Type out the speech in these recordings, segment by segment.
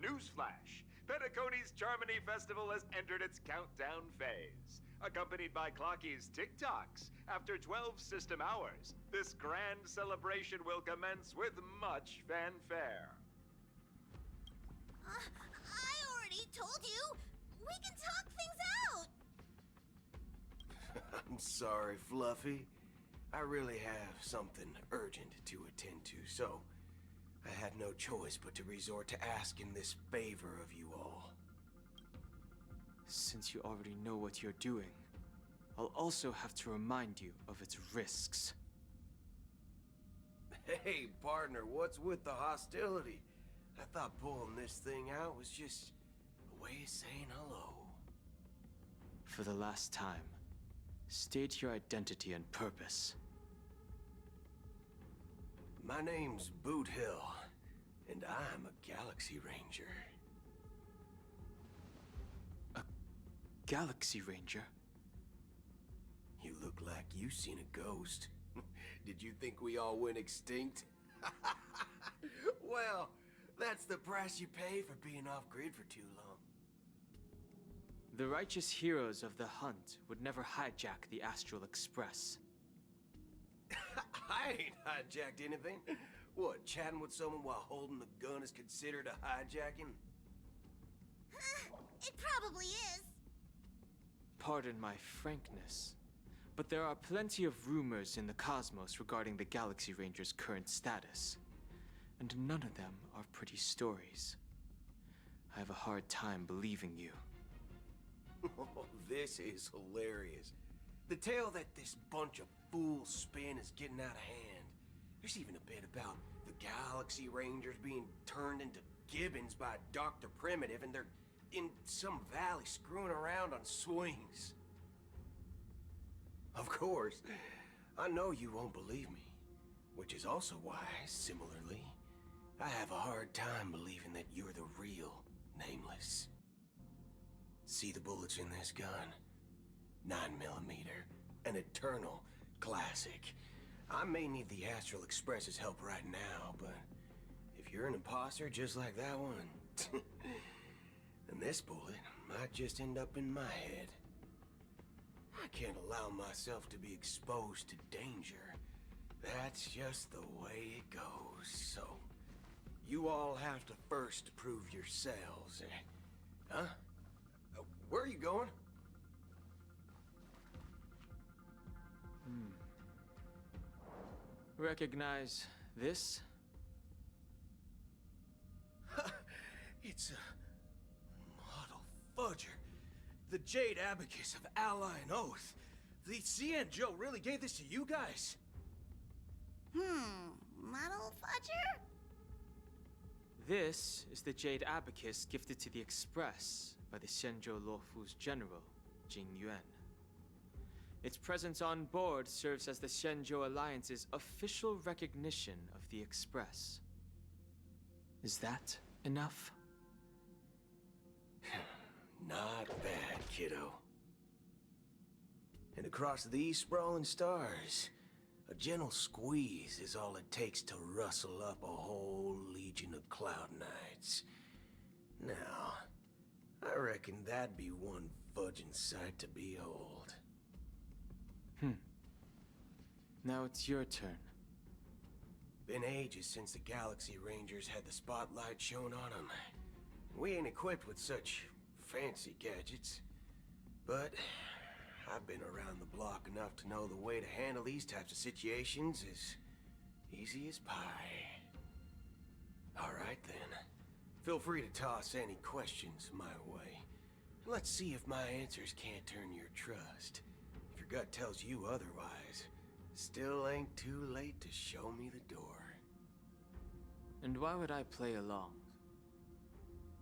Newsflash! Penacony's Charmony Festival has entered its countdown phase. Accompanied by Clocky's TikToks, after 12 system hours, this grand celebration will commence with much fanfare. I already told you! We can talk things out! I'm sorry, Fluffy. I really have something urgent to attend to, so I had no choice but to resort to asking this favor of you all. Since you already know what you're doing, I'll also have to remind you of its risks. Hey, partner, what's with the hostility? I thought pulling this thing out was just a way of saying hello. For the last time, state your identity and purpose. My name's Boot Hill, and I'm a Galaxy Ranger. A Galaxy Ranger? You look like you seen a ghost. Did you think we all went extinct? Well, that's the price you pay for being off-grid for too long. The righteous heroes of the hunt would never hijack the Astral Express. I ain't hijacked anything. What, chatting with someone while holding the gun is considered a hijacking? It probably is. Pardon my frankness, but there are plenty of rumors in the cosmos regarding the Galaxy Ranger's current status, and none of them are pretty stories. I have a hard time believing you. Oh, this is hilarious. The tale that this bunch of fools spin is getting out of hand. There's even a bit about the Galaxy Rangers being turned into gibbons by Dr. Primitive, and they're in some valley screwing around on swings. Of course, I know you won't believe me, which is also why, similarly, I have a hard time believing that you're the real Nameless. See the bullets in this gun? 9mm, an eternal classic. I may need the Astral Express's help right now, but if you're an imposter just like that one, then this bullet might just end up in my head. I can't allow myself to be exposed to danger. That's just the way it goes, so you all have to first prove yourselves, Huh? Where are you going? Recognize this? It's a model fudger. The Jade Abacus of Ally and Oath. The CN Joe really gave this to you guys? Model fudger? This is the Jade Abacus gifted to the Express by the Xianzhou Luofu's general, Jing Yuan. Its presence on board serves as the Xianzhou Alliance's official recognition of the Express. Is that enough? Not bad, kiddo. And across these sprawling stars, a gentle squeeze is all it takes to rustle up a whole legion of Cloud Knights. Now, I reckon that'd be one fudging sight to behold. Now it's your turn. Been ages since the Galaxy Rangers had the spotlight shown on them. We ain't equipped with such fancy gadgets, but I've been around the block enough to know the way to handle these types of situations is easy as pie. Alright then, feel free to toss any questions my way. Let's see if my answers can't turn your trust. If your gut tells you otherwise, still ain't too late to show me the door. And why would I play along?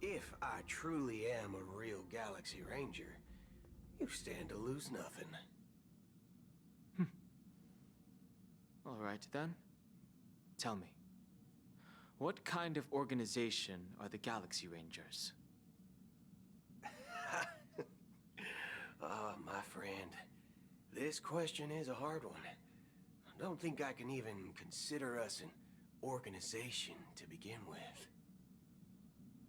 If I truly am a real Galaxy Ranger, you stand to lose nothing. All right then. Tell me, what kind of organization are the Galaxy Rangers? My friend, this question is a hard one. I don't think I can even consider us an organization to begin with.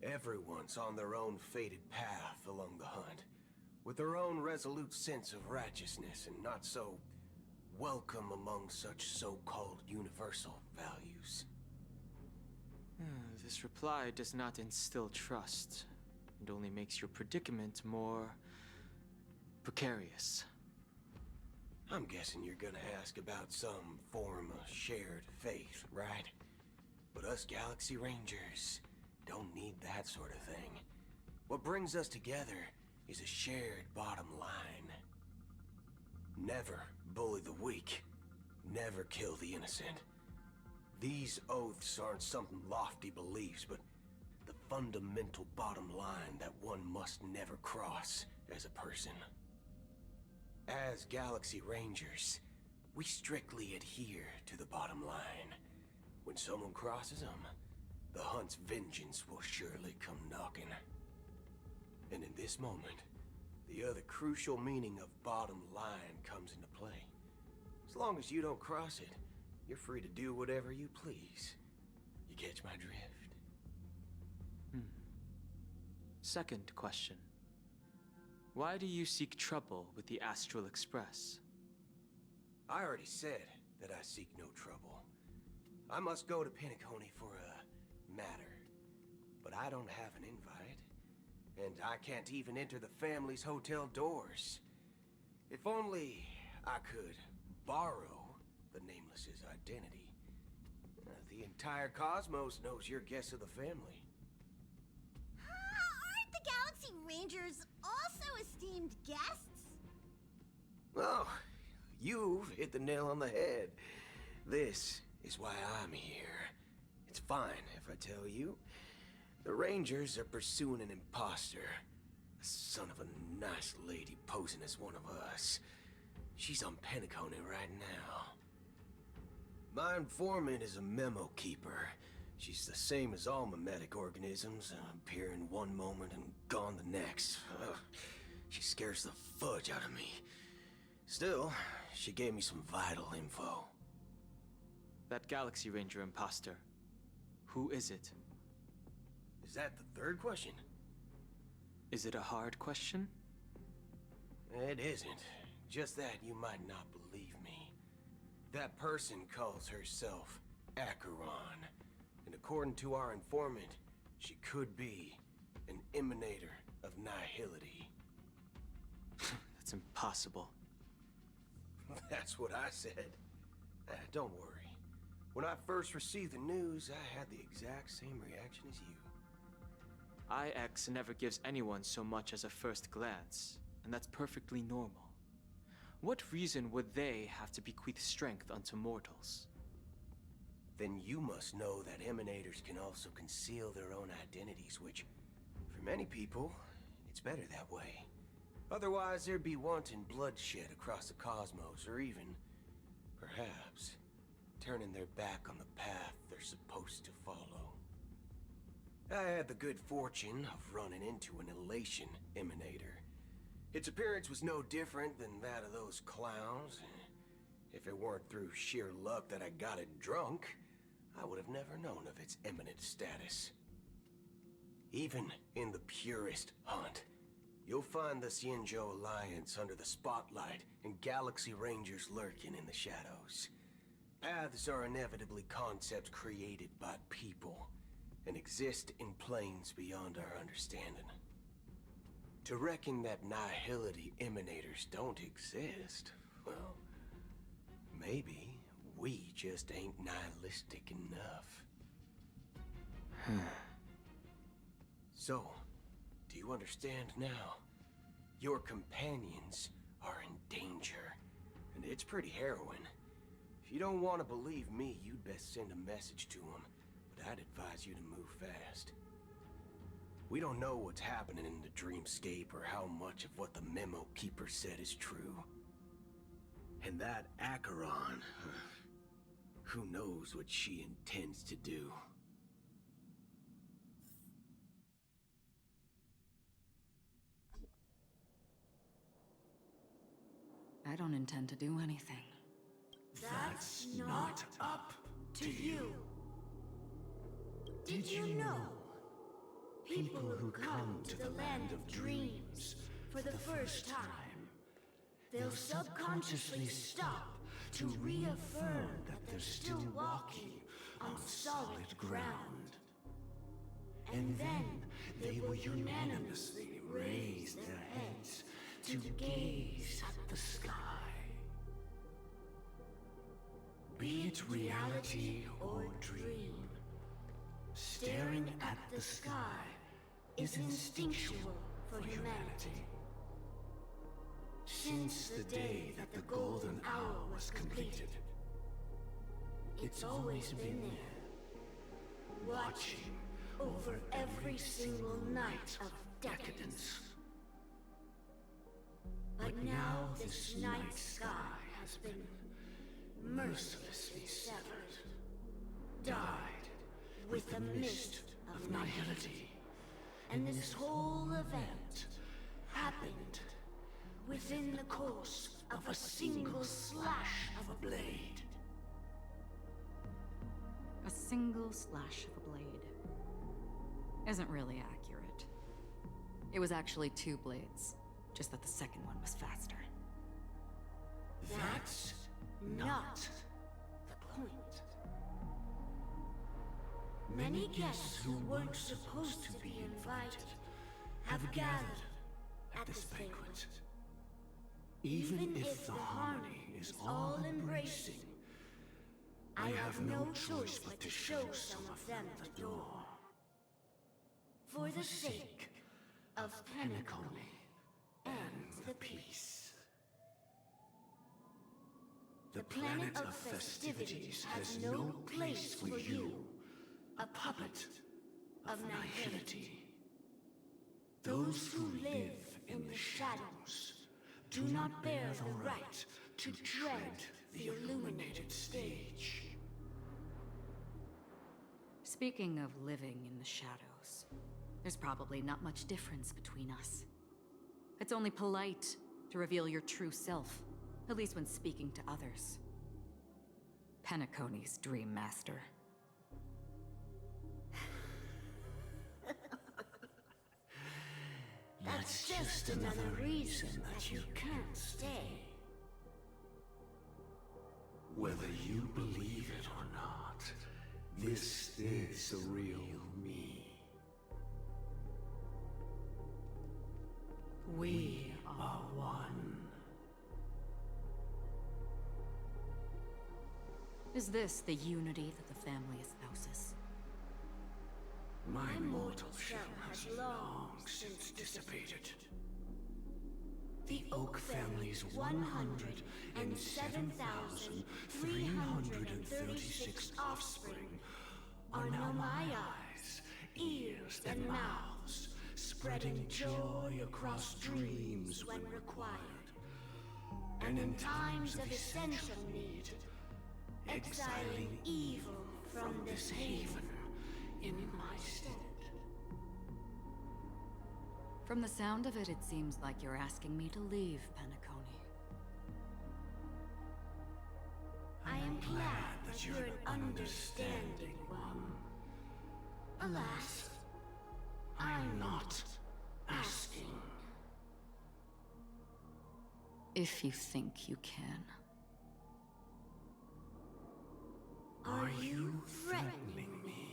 Everyone's on their own fated path along the hunt, with their own resolute sense of righteousness and not so welcome among such so-called universal values. This reply does not instill trust. It only makes your predicament more precarious. I'm guessing you're gonna ask about some form of shared faith, right? But us Galaxy Rangers don't need that sort of thing. What brings us together is a shared bottom line. Never bully the weak. Never kill the innocent. These oaths aren't some lofty beliefs, but the fundamental bottom line that one must never cross as a person. As Galaxy Rangers, we strictly adhere to the bottom line. When someone crosses them, the hunt's vengeance will surely come knocking. And in this moment, the other crucial meaning of bottom line comes into play. As long as you don't cross it, you're free to do whatever you please. You catch my drift? Second question. Why do you seek trouble with the Astral Express? I already said that I seek no trouble. I must go to Penacony for a matter. But I don't have an invite. And I can't even enter the family's hotel doors. If only I could borrow the Nameless's identity. The entire cosmos knows you're guests of the family. Aren't the Galaxy Rangers also esteemed guests? Oh, you've hit the nail on the head. This is why I'm here. It's fine if I tell you. The Rangers are pursuing an imposter. A son of a nice lady posing as one of us. She's on Penacony right now. My informant is a memo keeper. She's the same as all mimetic organisms, appearing one moment and gone the next. Ugh, she scares the fudge out of me. Still, she gave me some vital info. That Galaxy Ranger imposter. Who is it? Is that the third question? Is it a hard question? It isn't. Just that you might not believe me. That person calls herself Acheron. And according to our informant, she could be an emanator of nihility. That's impossible. That's what I said. Don't worry. When I first received the news, I had the exact same reaction as you. IX never gives anyone so much as a first glance, and that's perfectly normal. What reason would they have to bequeath strength unto mortals? Then you must know that emanators can also conceal their own identities, which, for many people, it's better that way. Otherwise, there'd be wanton bloodshed across the cosmos, or even, perhaps, turning their back on the path they're supposed to follow. I had the good fortune of running into an elation emanator. Its appearance was no different than that of those clowns. If it weren't through sheer luck that I got it drunk, I would have never known of its eminent status. Even in the purest hunt, you'll find the Xianzhou Alliance under the spotlight and Galaxy Rangers lurking in the shadows. Paths are inevitably concepts created by people and exist in planes beyond our understanding. To reckon that nihility emanators don't exist, well, maybe we just ain't nihilistic enough. So, do you understand now? Your companions are in danger, and it's pretty harrowing. If you don't want to believe me, you'd best send a message to them, but I'd advise you to move fast. We don't know what's happening in the dreamscape or how much of what the memo keeper said is true. And that Acheron, who knows what she intends to do? I don't intend to do anything. That's not up to you. Did you know? people who come to the land of dreams for the first time. They'll subconsciously stop to reaffirm that they're still walking on solid ground. And then they will unanimously raise their heads to gaze at the sky. Be it reality or dream, staring at the sky is instinctual for humanity. Since the day that the golden hour was completed, it's always been there, watching over every single night of decadence. But now this night sky has been mercilessly severed, dyed with the mist of nihility. And this whole event happened within the course of a single slash of a blade. A single slash of a blade isn't really accurate. It was actually 2 blades, just that the second one was faster. That's not the point. Many guests who weren't supposed to be invited have gathered at this banquet. Even if the harmony is all-embracing, I have no choice but to show some of them the door. For the sake of Penacony and the peace. The planet of festivities has no place for you, a puppet of nihility. Those who live in the shadows do not bear the right to tread the illuminated stage. Speaking of living in the shadows, there's probably not much difference between us. It's only polite to reveal your true self, at least when speaking to others. Penacony's Dream Master. That's just another reason that you can't stay. Whether you believe it or not, this is the real me. We are one. Is this the unity that the family espouses? My mortal shell has long since dissipated. The Oak family's 107,336 offspring are now my eyes, ears, and mouths, spreading joy across dreams when required, and in times of essential need, exiling evil from this haven in my stead. From the sound of it, it seems like you're asking me to leave Penacony. I am glad that you're an understanding one. Alas, I'm not asking. If you think you can. Are you threatening me?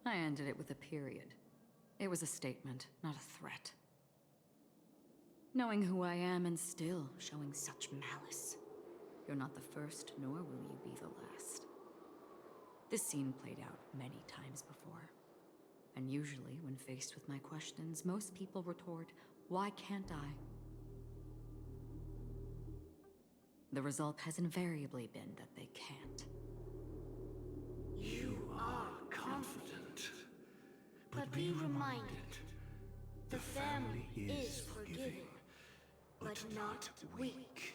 I ended it with a period. It was a statement, not a threat. Knowing who I am and still showing such malice. You're not the first, nor will you be the last. This scene played out many times before. And usually, when faced with my questions, most people retort, "Why can't I?" The result has invariably been that they can't. You are confident. But be reminded, the family is forgiving, but not weak.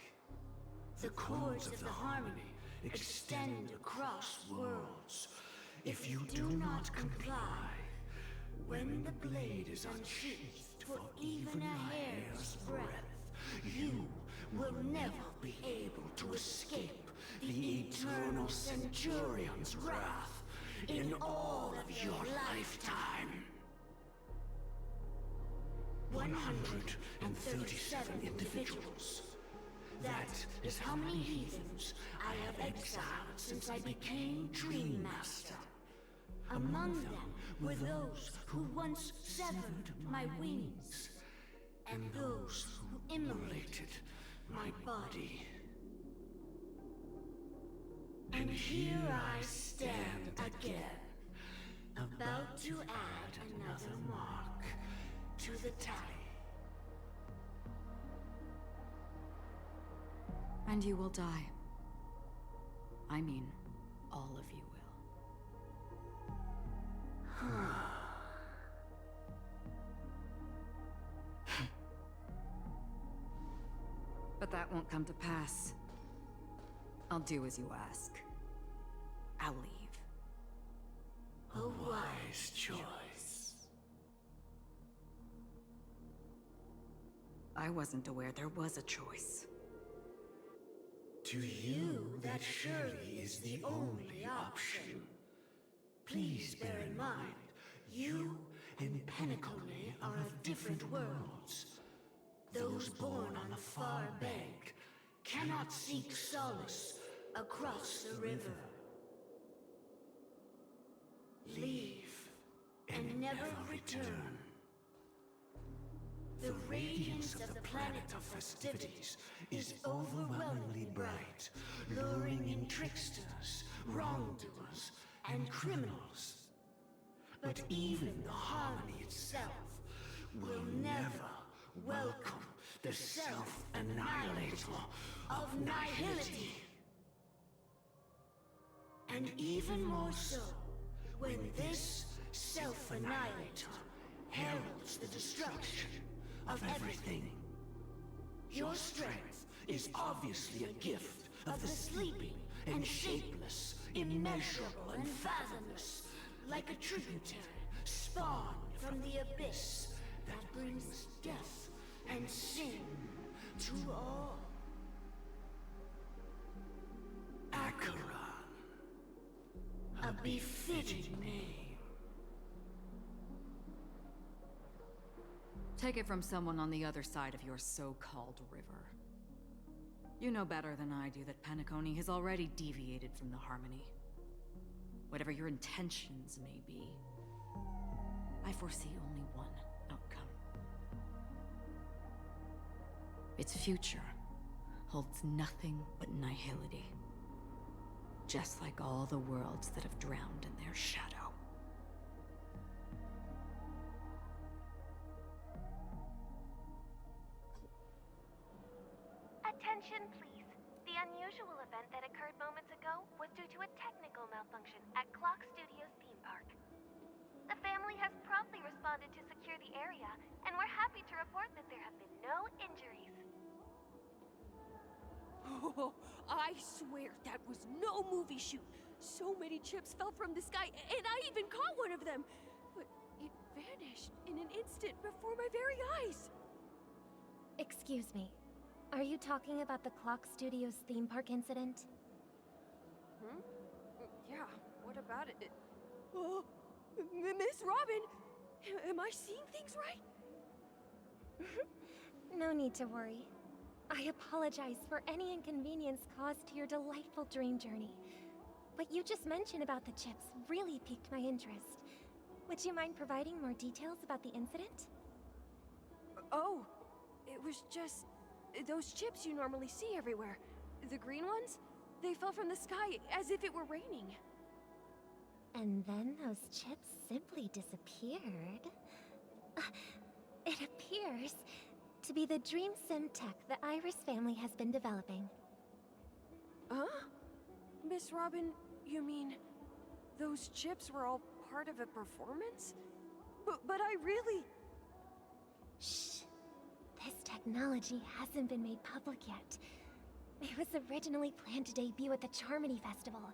The cords of the harmony extend across worlds. If you do not comply, when the blade is unsheathed for even a hair's breadth, you will never be able to escape the eternal Centurion's wrath in all of your lifetime. 137 individuals. That is how many heathens I have exiled since I became Dream Master. Among them were those who once severed my wings, and those who immolated my body. And here I stand again, about to add another mark to the tally. And you will die. I mean, all of you will. But that won't come to pass. I'll do as you ask. I'll leave. A wise choice. I wasn't aware there was a choice. To you, that surely is the only option. Please bear in mind, you and Penacony are of different worlds. Those born on the far bank cannot seek solace across the river. Leave and never return. The radiance of the planet of festivities is overwhelmingly bright, luring in tricksters, wrongdoers, and criminals. But even the harmony itself will never welcome the self-annihilator of nihility. And even more so, when this self-annihilator heralds the destruction of everything. Your strength is obviously a gift of the sleeping and shapeless, immeasurable and fathomless, like a tributary spawned from the abyss that brings death and sin to all. Acheron, a befitting name. Take it from someone on the other side of your so-called river. You know better than I do that Penacony has already deviated from the harmony. Whatever your intentions may be, I foresee only one outcome. Its future holds nothing but nihility. Just like all the worlds that have drowned in their shadow. Attention, please. The unusual event that occurred moments ago was due to a technical malfunction at Clock Studios theme park. The family has promptly responded to secure the area, and we're happy to report that there have been no injuries. Oh, I swear that was no movie shoot. So many chips fell from the sky, and I even caught one of them. But it vanished in an instant before my very eyes. Excuse me. Are you talking about the Clock Studios theme park incident? Yeah, what about it? Oh, Miss Robin! Am I seeing things right? No need to worry. I apologize for any inconvenience caused to your delightful dream journey. What you just mentioned about the chips really piqued my interest. Would you mind providing more details about the incident? Oh, it was just those chips you normally see everywhere. The green ones? They fell from the sky as if it were raining. And then those chips simply disappeared. It appears to be the dream sim tech the Iris family has been developing. Huh? Miss Robin, you mean those chips were all part of a performance? But I really... Shh. This technology hasn't been made public yet. It was originally planned to debut at the Charmony Festival,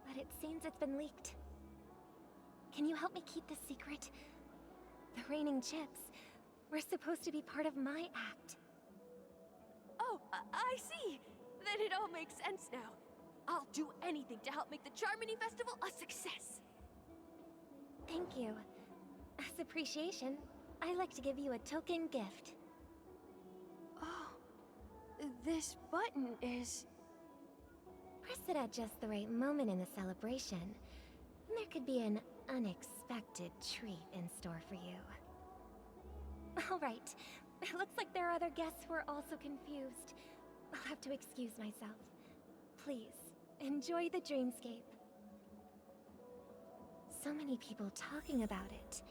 but it seems it's been leaked. Can you help me keep this secret? The raining chips were supposed to be part of my act. Oh, I see. Then it all makes sense now. I'll do anything to help make the Charmony Festival a success. Thank you. As appreciation, I'd like to give you a token gift. Oh, this button is... Press it at just the right moment in the celebration, and there could be an unexpected treat in store for you. All right. It looks like there are other guests who are also confused. I'll have to excuse myself. Please, enjoy the dreamscape. So many people talking about it.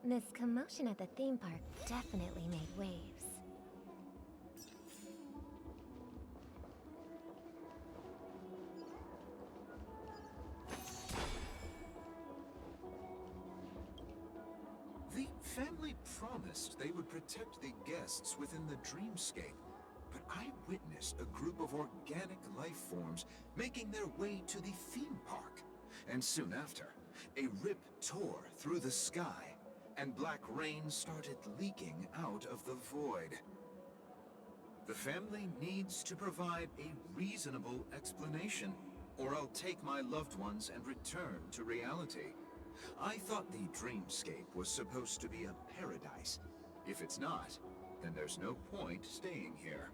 This commotion at the theme park definitely made waves. The family promised they would protect the guests within the dreamscape, but I witnessed a group of organic life forms making their way to the theme park. And soon after, a rip tore through the sky, and black rain started leaking out of the void. The family needs to provide a reasonable explanation, or I'll take my loved ones and return to reality. I thought the dreamscape was supposed to be a paradise. If it's not, then there's no point staying here.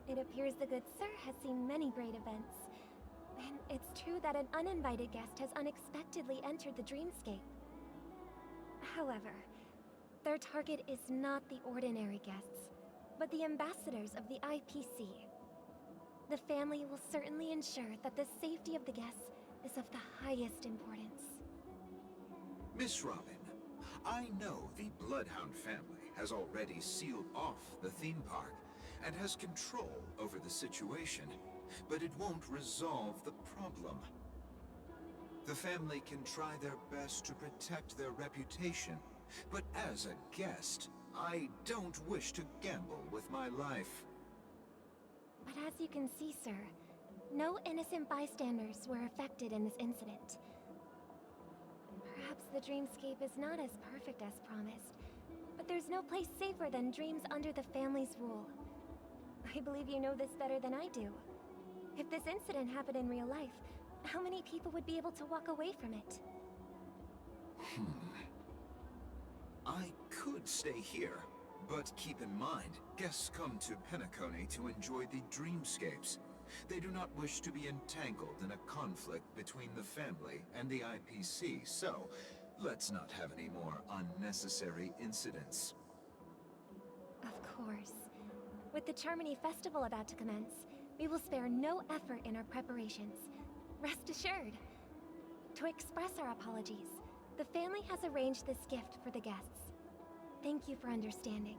It appears the good sir has seen many great events. And it's true that an uninvited guest has unexpectedly entered the dreamscape. However, their target is not the ordinary guests, but the ambassadors of the IPC. The family will certainly ensure that the safety of the guests is of the highest importance. Miss Robin, I know the Bloodhound family has already sealed off the theme park and has control over the situation, but it won't resolve the problem. The family can try their best to protect their reputation, but as a guest, I don't wish to gamble with my life. But as you can see, sir, no innocent bystanders were affected in this incident. Perhaps the dreamscape is not as perfect as promised, but there's no place safer than dreams under the family's rule. I believe you know this better than I do. If this incident happened in real life, how many people would be able to walk away from it? I could stay here, but keep in mind, guests come to Penacony to enjoy the dreamscapes. They do not wish to be entangled in a conflict between the family and the IPC, so let's not have any more unnecessary incidents. Of course. With the Charmony Festival about to commence, we will spare no effort in our preparations. Rest assured. To express our apologies, the family has arranged this gift for the guests. Thank you for understanding.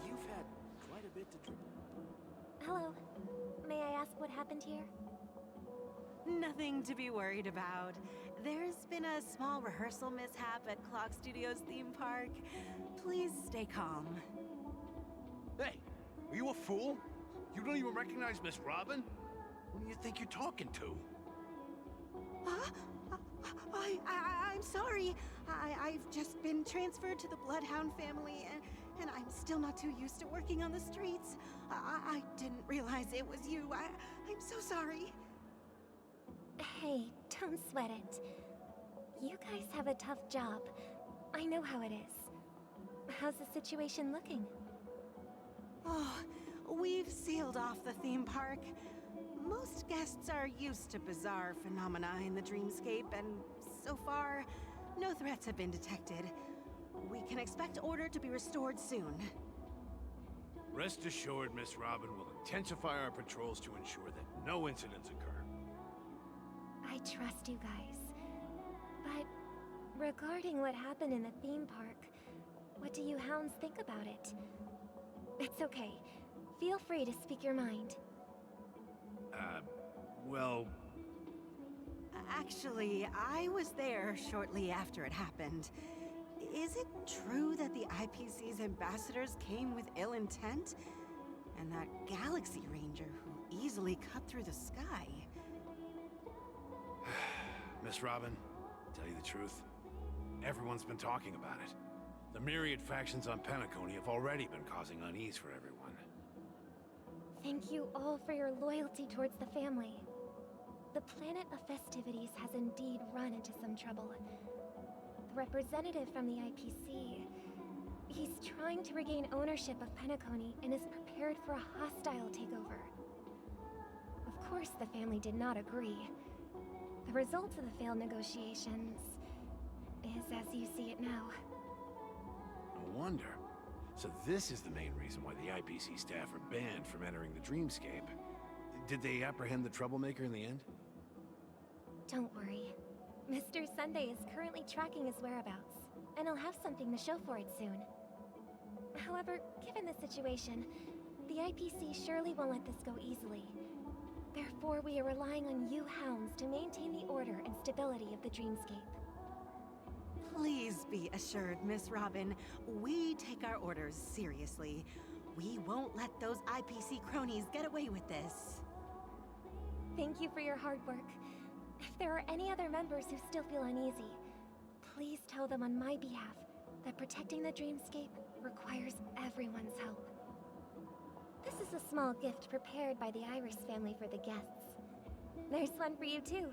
You've had quite a bit to drink. Hello. May I ask what happened here? Nothing to be worried about. There's been a small rehearsal mishap at Clock Studios theme park. Please stay calm. Hey, are you a fool? You don't even recognize Miss Robin? Who do you think you're talking to? Huh? I'm sorry. I've just been transferred to the Bloodhound family, and I'm still not too used to working on the streets. I didn't realize it was you. I'm so sorry. Hey, don't sweat it. You guys have a tough job. I know how it is. How's the situation looking? Oh, we've sealed off the theme park. Most guests are used to bizarre phenomena in the dreamscape, and so far, no threats have been detected. We can expect order to be restored soon. Rest assured, Miss Robin will intensify our patrols to ensure that no incidents occur. I trust you guys. But regarding what happened in the theme park, what do you hounds think about it? It's okay. Feel free to speak your mind. Well... Actually, I was there shortly after it happened. Is it true that the IPC's ambassadors came with ill intent? And that Galaxy Ranger who easily cut through the sky? Miss Robin, Tell you the truth, everyone's been talking about it. The myriad factions on Penacony have already been causing unease for everyone. Thank you all for your loyalty towards the family. The planet of festivities has indeed run into some trouble. The representative from the IPC... he's trying to regain ownership of Penacony and is prepared for a hostile takeover. Of course, the family did not agree. The result of the failed negotiations is as you see it now. No wonder. So this is the main reason why the IPC staff are banned from entering the Dreamscape. Did they apprehend the troublemaker in the end? Don't worry. Mr. Sunday is currently tracking his whereabouts, and he'll have something to show for it soon. However, given the situation, the IPC surely won't let this go easily. Therefore, we are relying on you hounds to maintain the order and stability of the Dreamscape. Please be assured, Miss Robin, we take our orders seriously. We won't let those IPC cronies get away with this. Thank you for your hard work. If there are any other members who still feel uneasy, please tell them on my behalf that protecting the Dreamscape requires everyone's help. This is a small gift prepared by the Iris family for the guests. There's one for you too.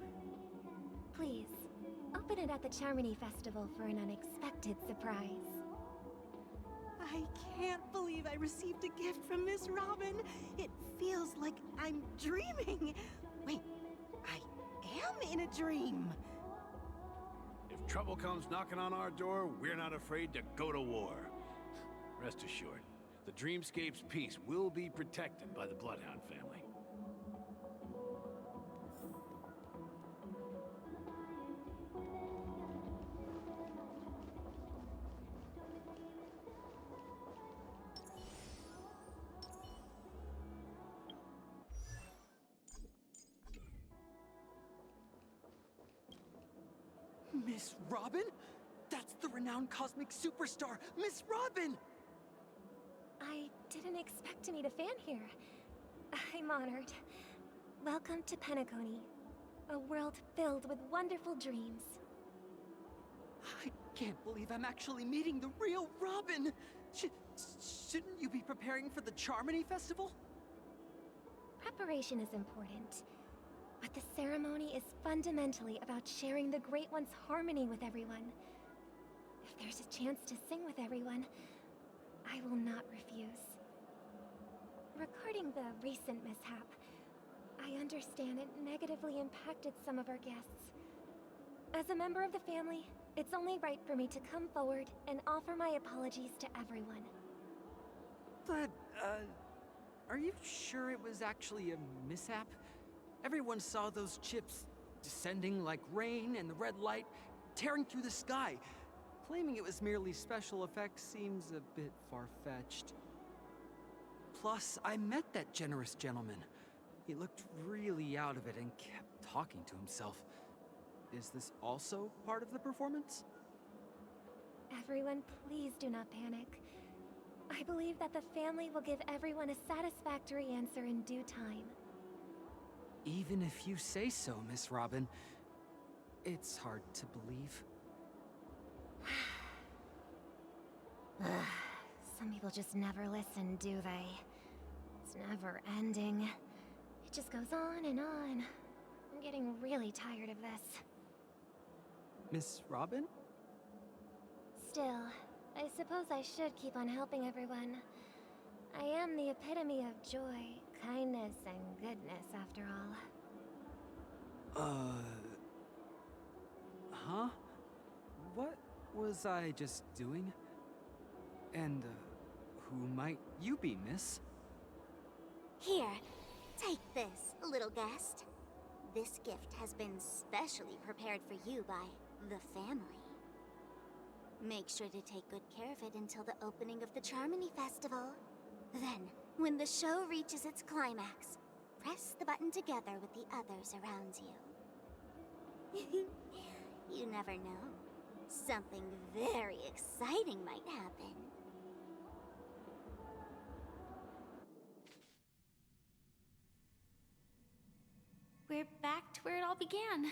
Please, open it at the Charmony Festival for an unexpected surprise. I can't believe I received a gift from Miss Robin. It feels like I'm dreaming. Wait, I am in a dream. If trouble comes knocking on our door, we're not afraid to go to war. Rest assured, the Dreamscape's peace will be protected by the Bloodhound family. Miss Robin? That's the renowned cosmic superstar, Miss Robin! I didn't expect to meet a fan here. I'm honored. Welcome to Penacony, a world filled with wonderful dreams. I can't believe I'm actually meeting the real Robin! Shouldn't you be preparing for the Charmony Festival? Preparation is important, but the ceremony is fundamentally about sharing the Great One's harmony with everyone. If there's a chance to sing with everyone, I will not refuse. Regarding the recent mishap, I understand it negatively impacted some of our guests. As a member of the family, it's only right for me to come forward and offer my apologies to everyone. But, are you sure it was actually a mishap? Everyone saw those chips descending like rain and the red light tearing through the sky. Claiming it was merely special effects seems a bit far-fetched. Plus, I met that generous gentleman. He looked really out of it and kept talking to himself. Is this also part of the performance? Everyone, please do not panic. I believe that the family will give everyone a satisfactory answer in due time. Even if you say so, Miss Robin, it's hard to believe. Some people just never listen, do they? It's never ending. It just goes on and on. I'm getting really tired of this. Miss Robin? Still, I suppose I should keep on helping everyone. I am the epitome of joy, kindness, and goodness, after all. Huh? What was I just doing? And, who might you be, miss? Here, take this, little guest. This gift has been specially prepared for you by the family. Make sure to take good care of it until the opening of the Charmony Festival. Then, when the show reaches its climax, press the button together with the others around you. You never know. Something very exciting might happen. We're back to where it all began.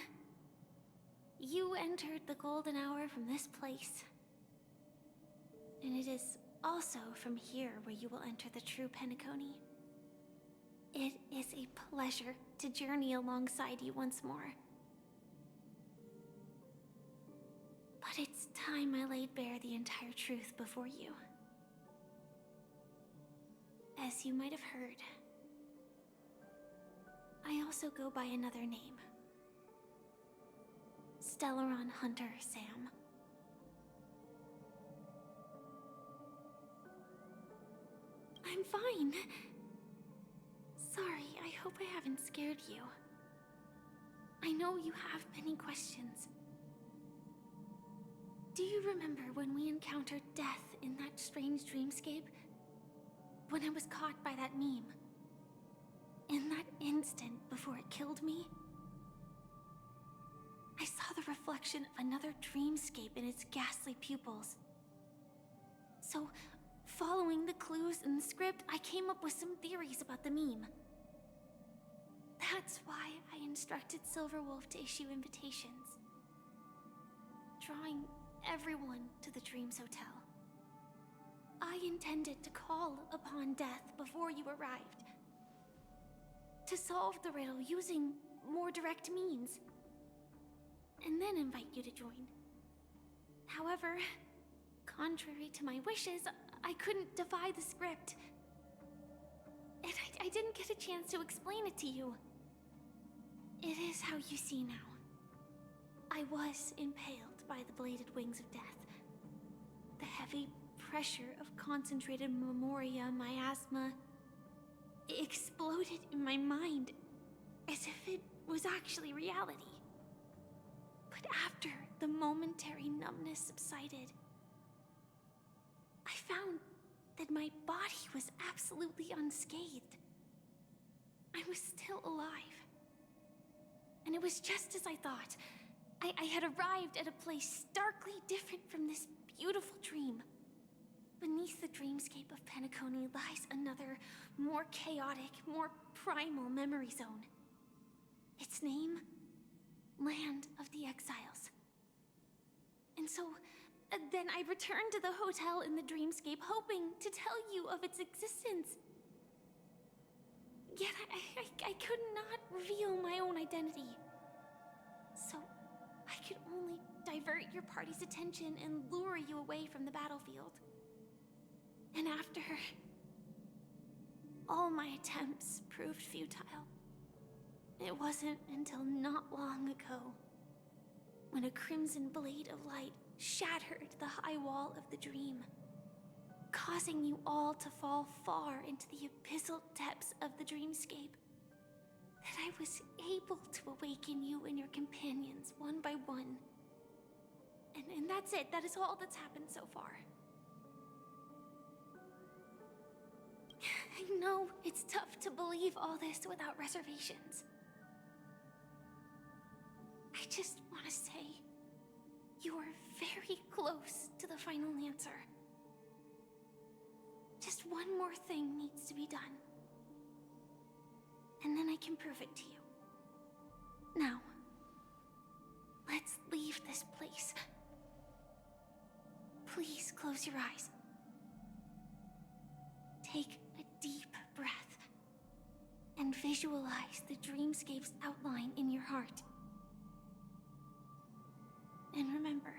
You entered the golden hour from this place. And it is also from here where you will enter the true Penacony. It is a pleasure to journey alongside you once more. But it's time I laid bare the entire truth before you. As you might have heard, I also go by another name. Stellaron Hunter Sam. I'm fine. Sorry, I hope I haven't scared you. I know you have many questions. Do you remember when we encountered death in that strange dreamscape? When I was caught by that meme? In that instant before it killed me? I saw the reflection of another dreamscape in its ghastly pupils. So, following the clues in the script, I came up with some theories about the meme. That's why I instructed Silverwolf to issue invitations, drawing everyone to the Dreams Hotel. I intended to call upon death before you arrived, to solve the riddle using more direct means, and then invite you to join. However, contrary to my wishes, I couldn't defy the script. And I didn't get a chance to explain it to you. It is how you see now. I was impaled by the bladed wings of death. The heavy pressure of concentrated memoria, miasma, exploded in my mind as if it was actually reality. But after the momentary numbness subsided, I found that my body was absolutely unscathed. I was still alive. And it was just as I thought. I had arrived at a place starkly different from this beautiful dream. Beneath the dreamscape of Penacony lies another, more chaotic, more primal memory zone. Its name? Land of the Exiles. And so, then I returned to the hotel in the dreamscape, hoping to tell you of its existence. Yet I could not reveal my own identity. So, I could only divert your party's attention and lure you away from the battlefield. And after, all my attempts proved futile. It wasn't until not long ago when a crimson blade of light shattered the high wall of the dream, causing you all to fall far into the abyssal depths of the dreamscape, that I was able to awaken you and your companions one by one. And that's it. That is all that's happened so far. I know it's tough to believe all this without reservations. I just want to say, you are very close to the final answer. Just one more thing needs to be done. And then I can prove it to you. Now, let's leave this place. Please close your eyes. Take a deep breath and visualize the dreamscape's outline in your heart. And remember,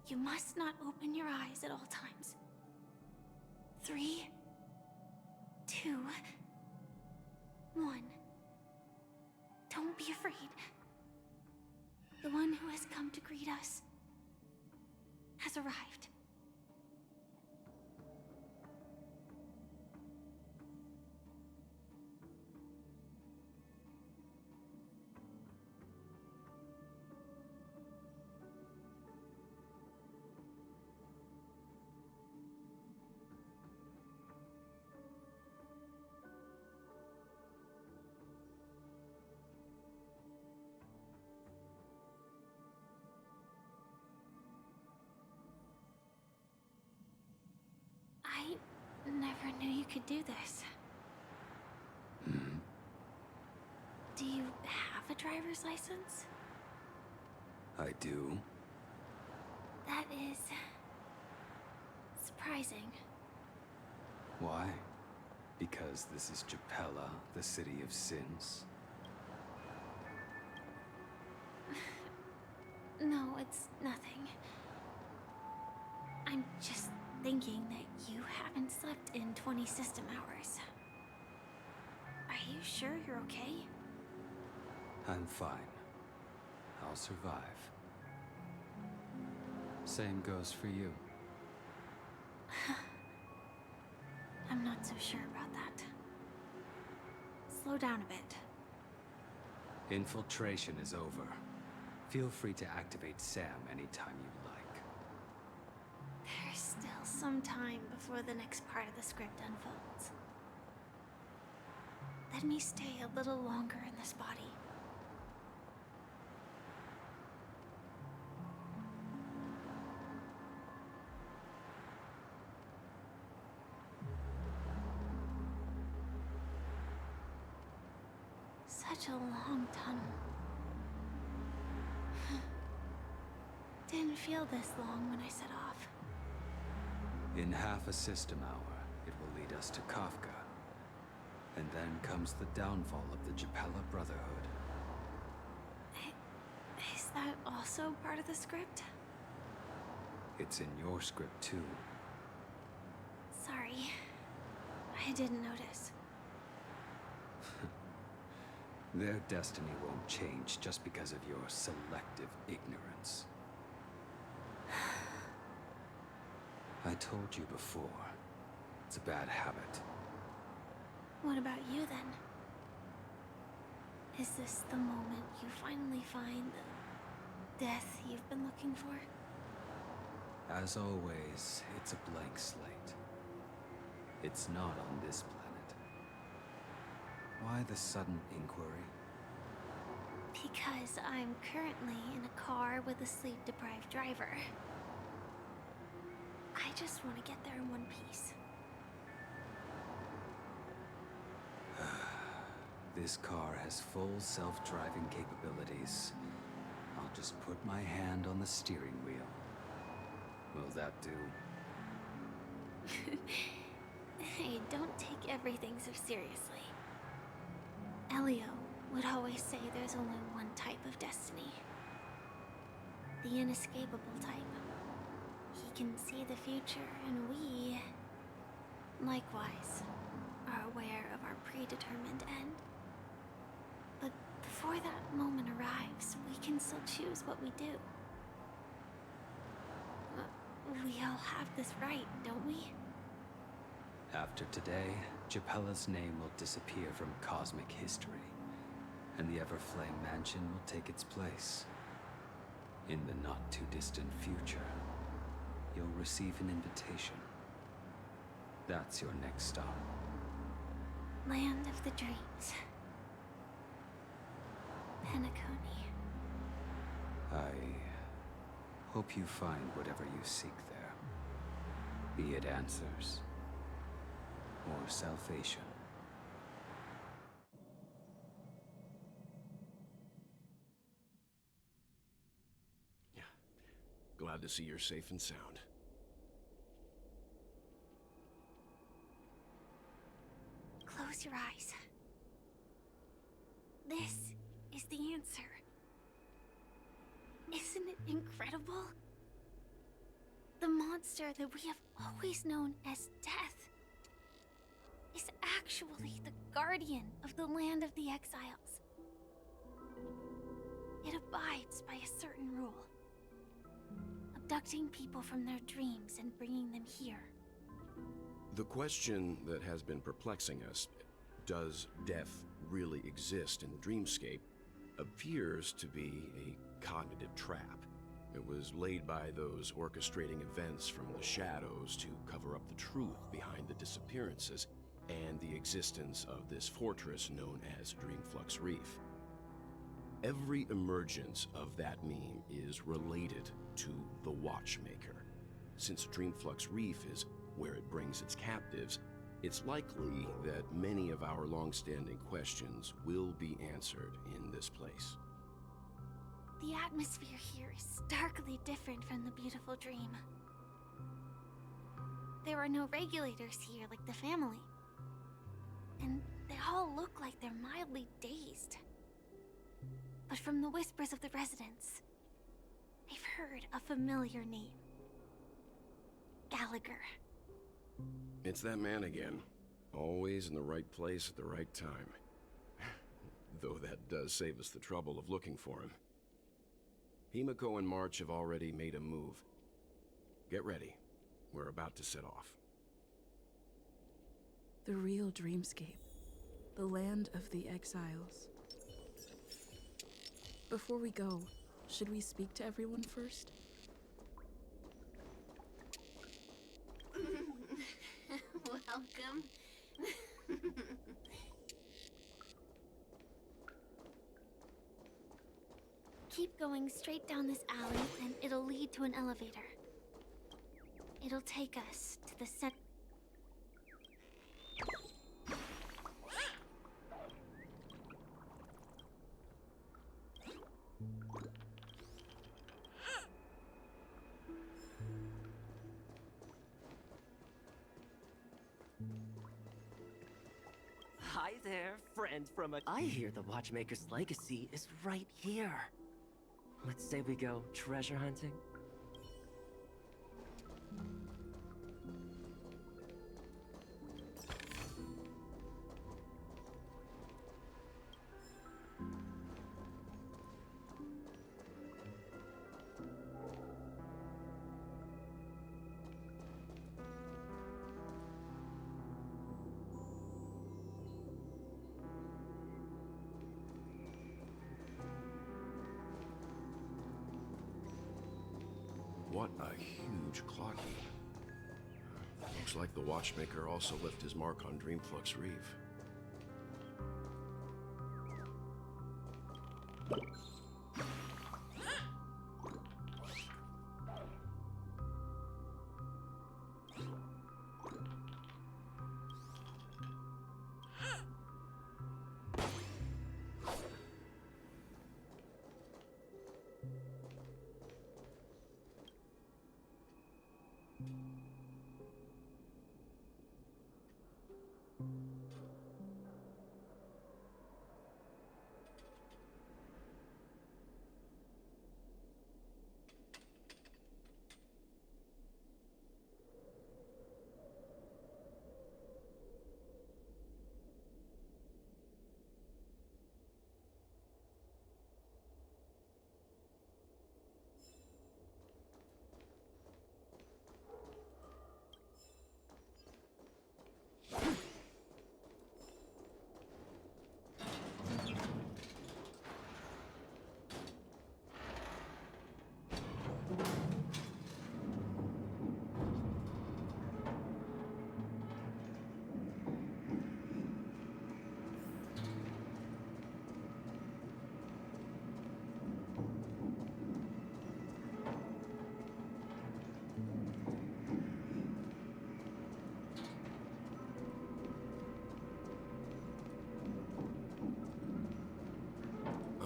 you must not open your eyes at all times. 3, 2, 1. Don't be afraid. The one who has come to greet us has arrived. I never knew you could do this. Do you have a driver's license? I do. That is... surprising. Why? Because this is Japella, the city of sins? No, it's nothing. I'm just thinking that you haven't slept in 20 system hours. Are you sure you're okay? I'm fine. I'll survive. Same goes for you. I'm not so sure about that. Slow down a bit. Infiltration is over. Feel free to activate Sam anytime you'd like. There's still some time before the next part of the script unfolds. Let me stay a little longer in this body. Such a long tunnel. Didn't feel this long when I set off. In half a system hour, it will lead us to Kafka. And then comes the downfall of the Japella Brotherhood. Is that also part of the script? It's in your script too. Sorry. I didn't notice. Their destiny won't change just because of your selective ignorance. I told you before, it's a bad habit. What about you then? Is this the moment you finally find the death you've been looking for? As always, it's a blank slate. It's not on this planet. Why the sudden inquiry? Because I'm currently in a car with a sleep-deprived driver. I just want to get there in one piece. This car has full self-driving capabilities. I'll just put my hand on the steering wheel. Will that do? Hey, don't take everything so seriously. Elio would always say there's only one type of destiny. The inescapable type. He can see the future, and we, likewise, are aware of our predetermined end. But before that moment arrives, we can still choose what we do. We all have this right, don't we? After today, Japella's name will disappear from cosmic history, and the Everflame Mansion will take its place. In the not-too-distant future, you'll receive an invitation. That's your next stop. Land of the Dreams. Penacony. I hope you find whatever you seek there. Be it answers or salvation. Yeah. Glad to see you're safe and sound. Close your eyes. This is the answer. Isn't it incredible? The monster that we have always known as Death is actually the guardian of the land of the exiles. It abides by a certain rule. Abducting people from their dreams and bringing them here. The question that has been perplexing us, does death really exist in the dreamscape, appears to be a cognitive trap. It was laid by those orchestrating events from the shadows to cover up the truth behind the disappearances and the existence of this fortress known as Dreamflux Reef. Every emergence of that meme is related to the Watchmaker. Since Dreamflux Reef is where it brings its captives, it's likely that many of our long-standing questions will be answered in this place. The atmosphere here is starkly different from the beautiful dream. There are no regulators here like the family. And they all look like they're mildly dazed. But from the whispers of the residents, I've heard a familiar name. Gallagher. It's that man again. Always in the right place at the right time. Though that does save us the trouble of looking for him. Himiko and March have already made a move. Get ready. We're about to set off. The real dreamscape. The land of the exiles. Before we go, should we speak to everyone first? Welcome. Keep going straight down this alley, and it'll lead to an elevator. It'll take us to the center. Hi there, friend from a... I hear the Watchmaker's legacy is right here. Let's say we go treasure hunting. What a huge clocky. Looks like the Watchmaker also left his mark on Dreamflux Reef.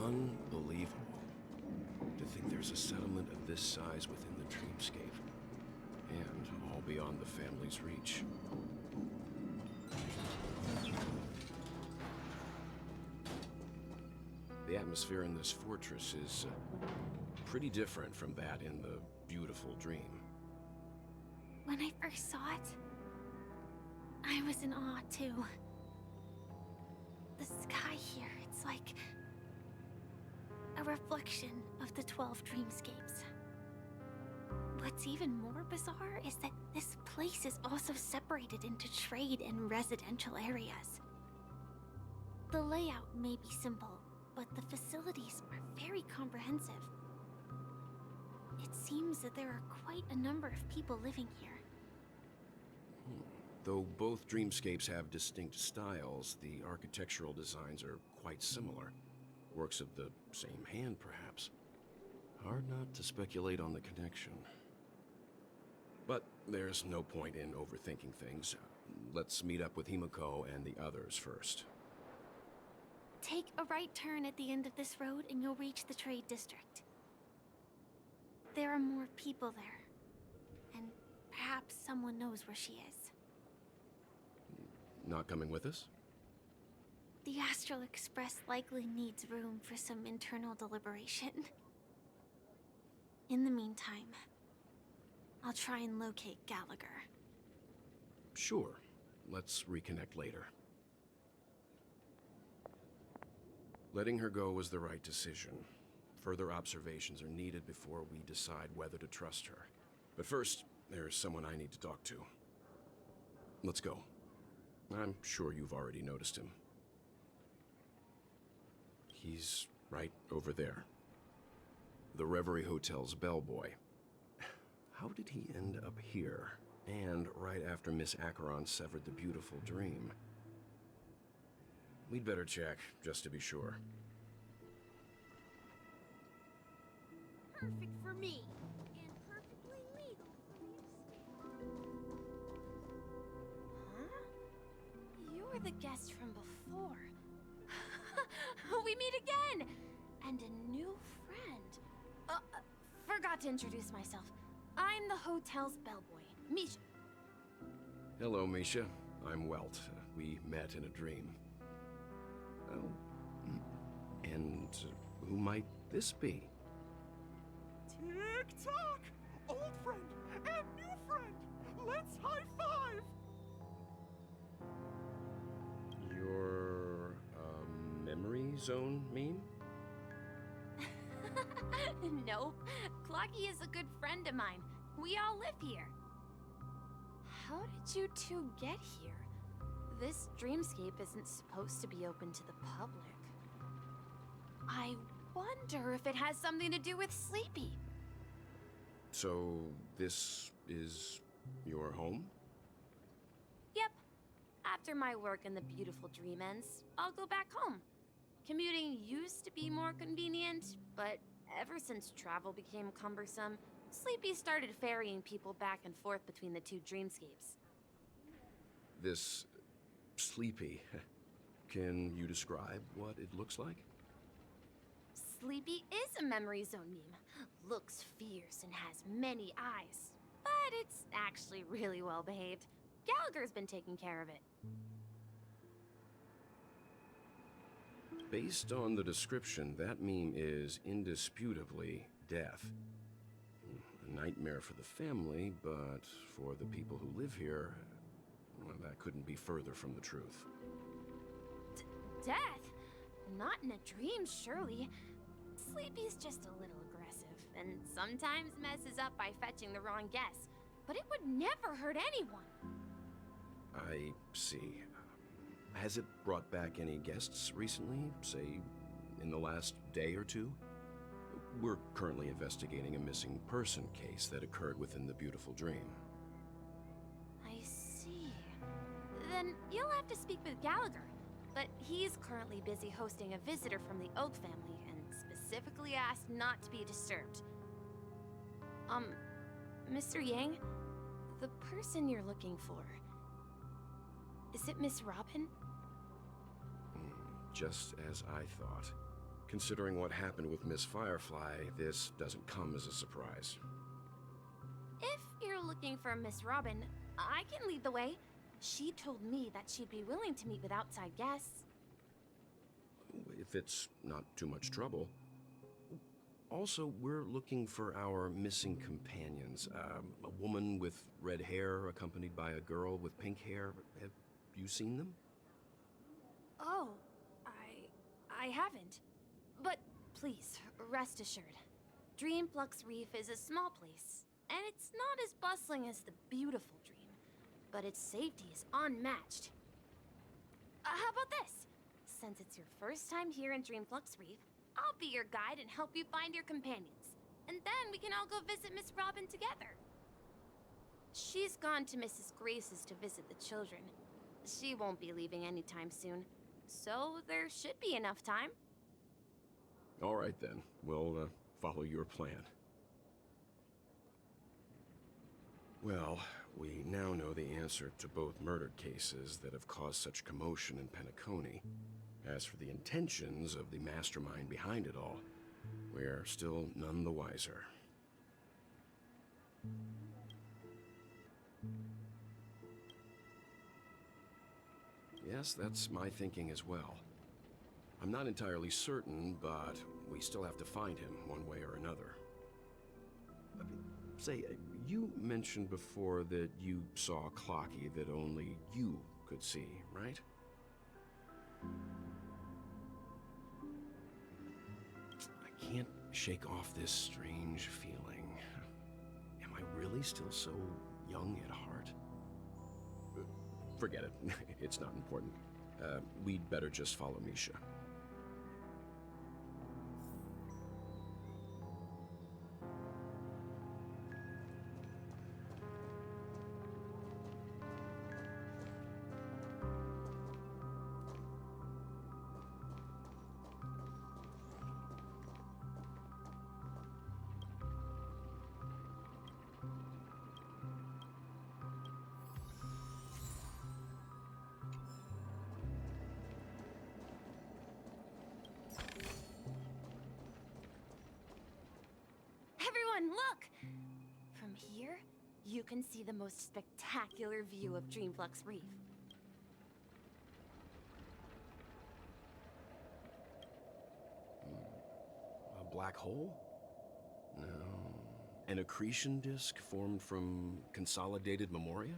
Unbelievable. To think there's a settlement of this size within the dreamscape. And all beyond the family's reach. The atmosphere in this fortress is pretty different from that in the beautiful dream. When I first saw it, I was in awe too. The sky here, it's like a reflection of the 12 dreamscapes. What's even more bizarre is that this place is also separated into trade and residential areas. The layout may be simple, but the facilities are very comprehensive. It seems that there are quite a number of people living here. Though both dreamscapes have distinct styles, the architectural designs are quite similar. Works of the same hand, perhaps. Hard not to speculate on the connection. But there's no point in overthinking things. Let's meet up with Himiko and the others first. Take a right turn at the end of this road and you'll reach the trade district. There are more people there. And perhaps someone knows where she is. Not coming with us? The Astral Express likely needs room for some internal deliberation. In the meantime, I'll try and locate Gallagher. Sure. Let's reconnect later. Letting her go was the right decision. Further observations are needed before we decide whether to trust her. But first, there's someone I need to talk to. Let's go. I'm sure you've already noticed him. He's right over there. The Reverie Hotel's bellboy. How did he end up here? And right after Miss Acheron severed the beautiful dream. We'd better check, just to be sure. Perfect for me. And perfectly legal for the Huh? You're the guest from before. We meet again! And a new friend. Forgot to introduce myself. I'm the hotel's bellboy, Misha. Hello, Misha. I'm Welt. We met in a dream. Oh. And who might this be? Tick-tock! Old friend and new friend! Let's high-five! Your, memory zone meme? Nope. Clocky is a good friend of mine. We all live here. How did you two get here? This dreamscape isn't supposed to be open to the public. I wonder if it has something to do with Sleepy. So, this is your home? Yep. After my work in the beautiful dream ends, I'll go back home. Commuting used to be more convenient, but ever since travel became cumbersome, Sleepy started ferrying people back and forth between the two dreamscapes. This Sleepy. Can you describe what it looks like? Sleepy is a memory zone meme. Looks fierce and has many eyes. But it's actually really well behaved. Gallagher's been taking care of it. Based on the description, that meme is indisputably death. A nightmare for the family, but for the people who live here, well, that couldn't be further from the truth. Death? Not in a dream, surely. Sleepy's just a little aggressive, and sometimes messes up by fetching the wrong guess. But it would never hurt anyone. I see. Has it brought back any guests recently, say, in the last day or two? We're currently investigating a missing person case that occurred within the beautiful dream. I see. Then you'll have to speak with Gallagher. But he's currently busy hosting a visitor from the Oak family and specifically asked not to be disturbed. Mr. Yang, the person you're looking for, is it Miss Robin? Just as I thought. Considering what happened with Miss Firefly, this doesn't come as a surprise. If you're looking for Miss Robin, I can lead the way. She told me that she'd be willing to meet with outside guests. If it's not too much trouble. Also, we're looking for our missing companions. A woman with red hair accompanied by a girl with pink hair. Have you seen them? Oh, I haven't. But please, rest assured. Dreamflux Reef is a small place, and it's not as bustling as the beautiful dream. But its safety is unmatched. How about this? Since it's your first time here in Dreamflux Reef, I'll be your guide and help you find your companions. And then we can all go visit Miss Robin together. She's gone to Mrs. Grace's to visit the children. She won't be leaving anytime soon, so there should be enough time. All right then, we'll follow your plan. Well, we now know the answer to both murder cases that have caused such commotion in Penacony. As for the intentions of the mastermind behind it all, we're still none the wiser. Yes, that's my thinking as well. I'm not entirely certain, but we still have to find him one way or another. Say, you mentioned before that you saw a Clocky that only you could see, right? I can't shake off this strange feeling. Am I really still so young at heart? Forget it. It's not important. We'd better just follow Misha. Everyone, look! From here, you can see the most spectacular view of Dreamflux Reef. A black hole? No. An accretion disk formed from consolidated memoria?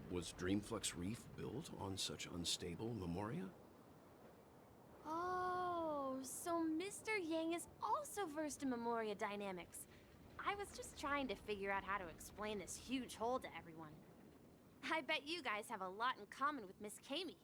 Was Dreamflux Reef built on such unstable memoria? Oh, so Mr. Yang is also versed in Memoria dynamics. I was just trying to figure out how to explain this huge hole to everyone. I bet you guys have a lot in common with Miss Kami.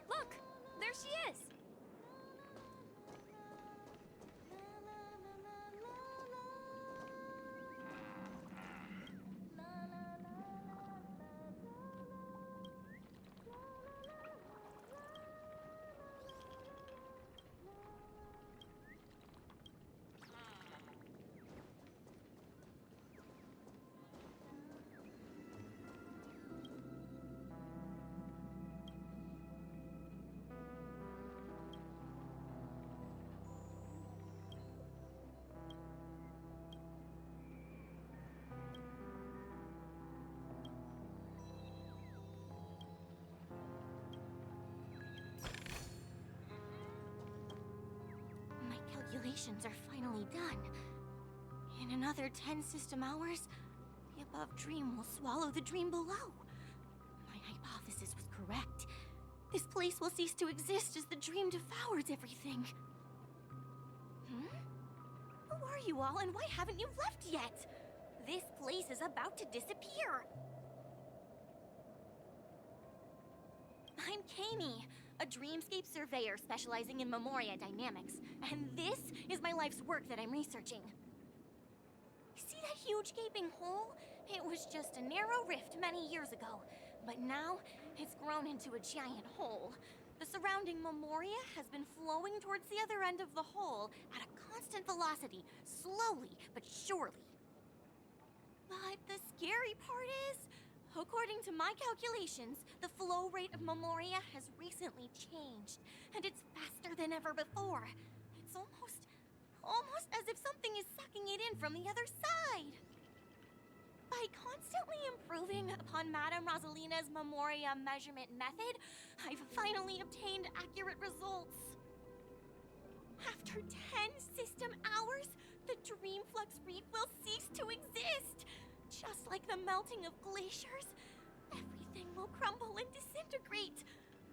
Look! There she is! My calculations are finally done. In another 10 system hours, the above dream will swallow the dream below. My hypothesis was correct. This place will cease to exist as the dream devours everything. Who are you all, and why haven't you left yet? This place is about to disappear. I'm Kami, a dreamscape surveyor specializing in Memoria dynamics, and this is my life's work that I'm researching. See that huge gaping hole? It was just a narrow rift many years ago, but now it's grown into a giant hole. The surrounding Memoria has been flowing towards the other end of the hole at a constant velocity, slowly but surely. But the scary part is, according to my calculations, the flow rate of Memoria has recently changed, and it's faster than ever before. It's almost as if something is sucking it in from the other side. By constantly improving upon Madame Rosalina's Memoria measurement method, I've finally obtained accurate results. After 10 system hours, the Dreamflux Reef will cease to exist. Just like the melting of glaciers, everything will crumble and disintegrate.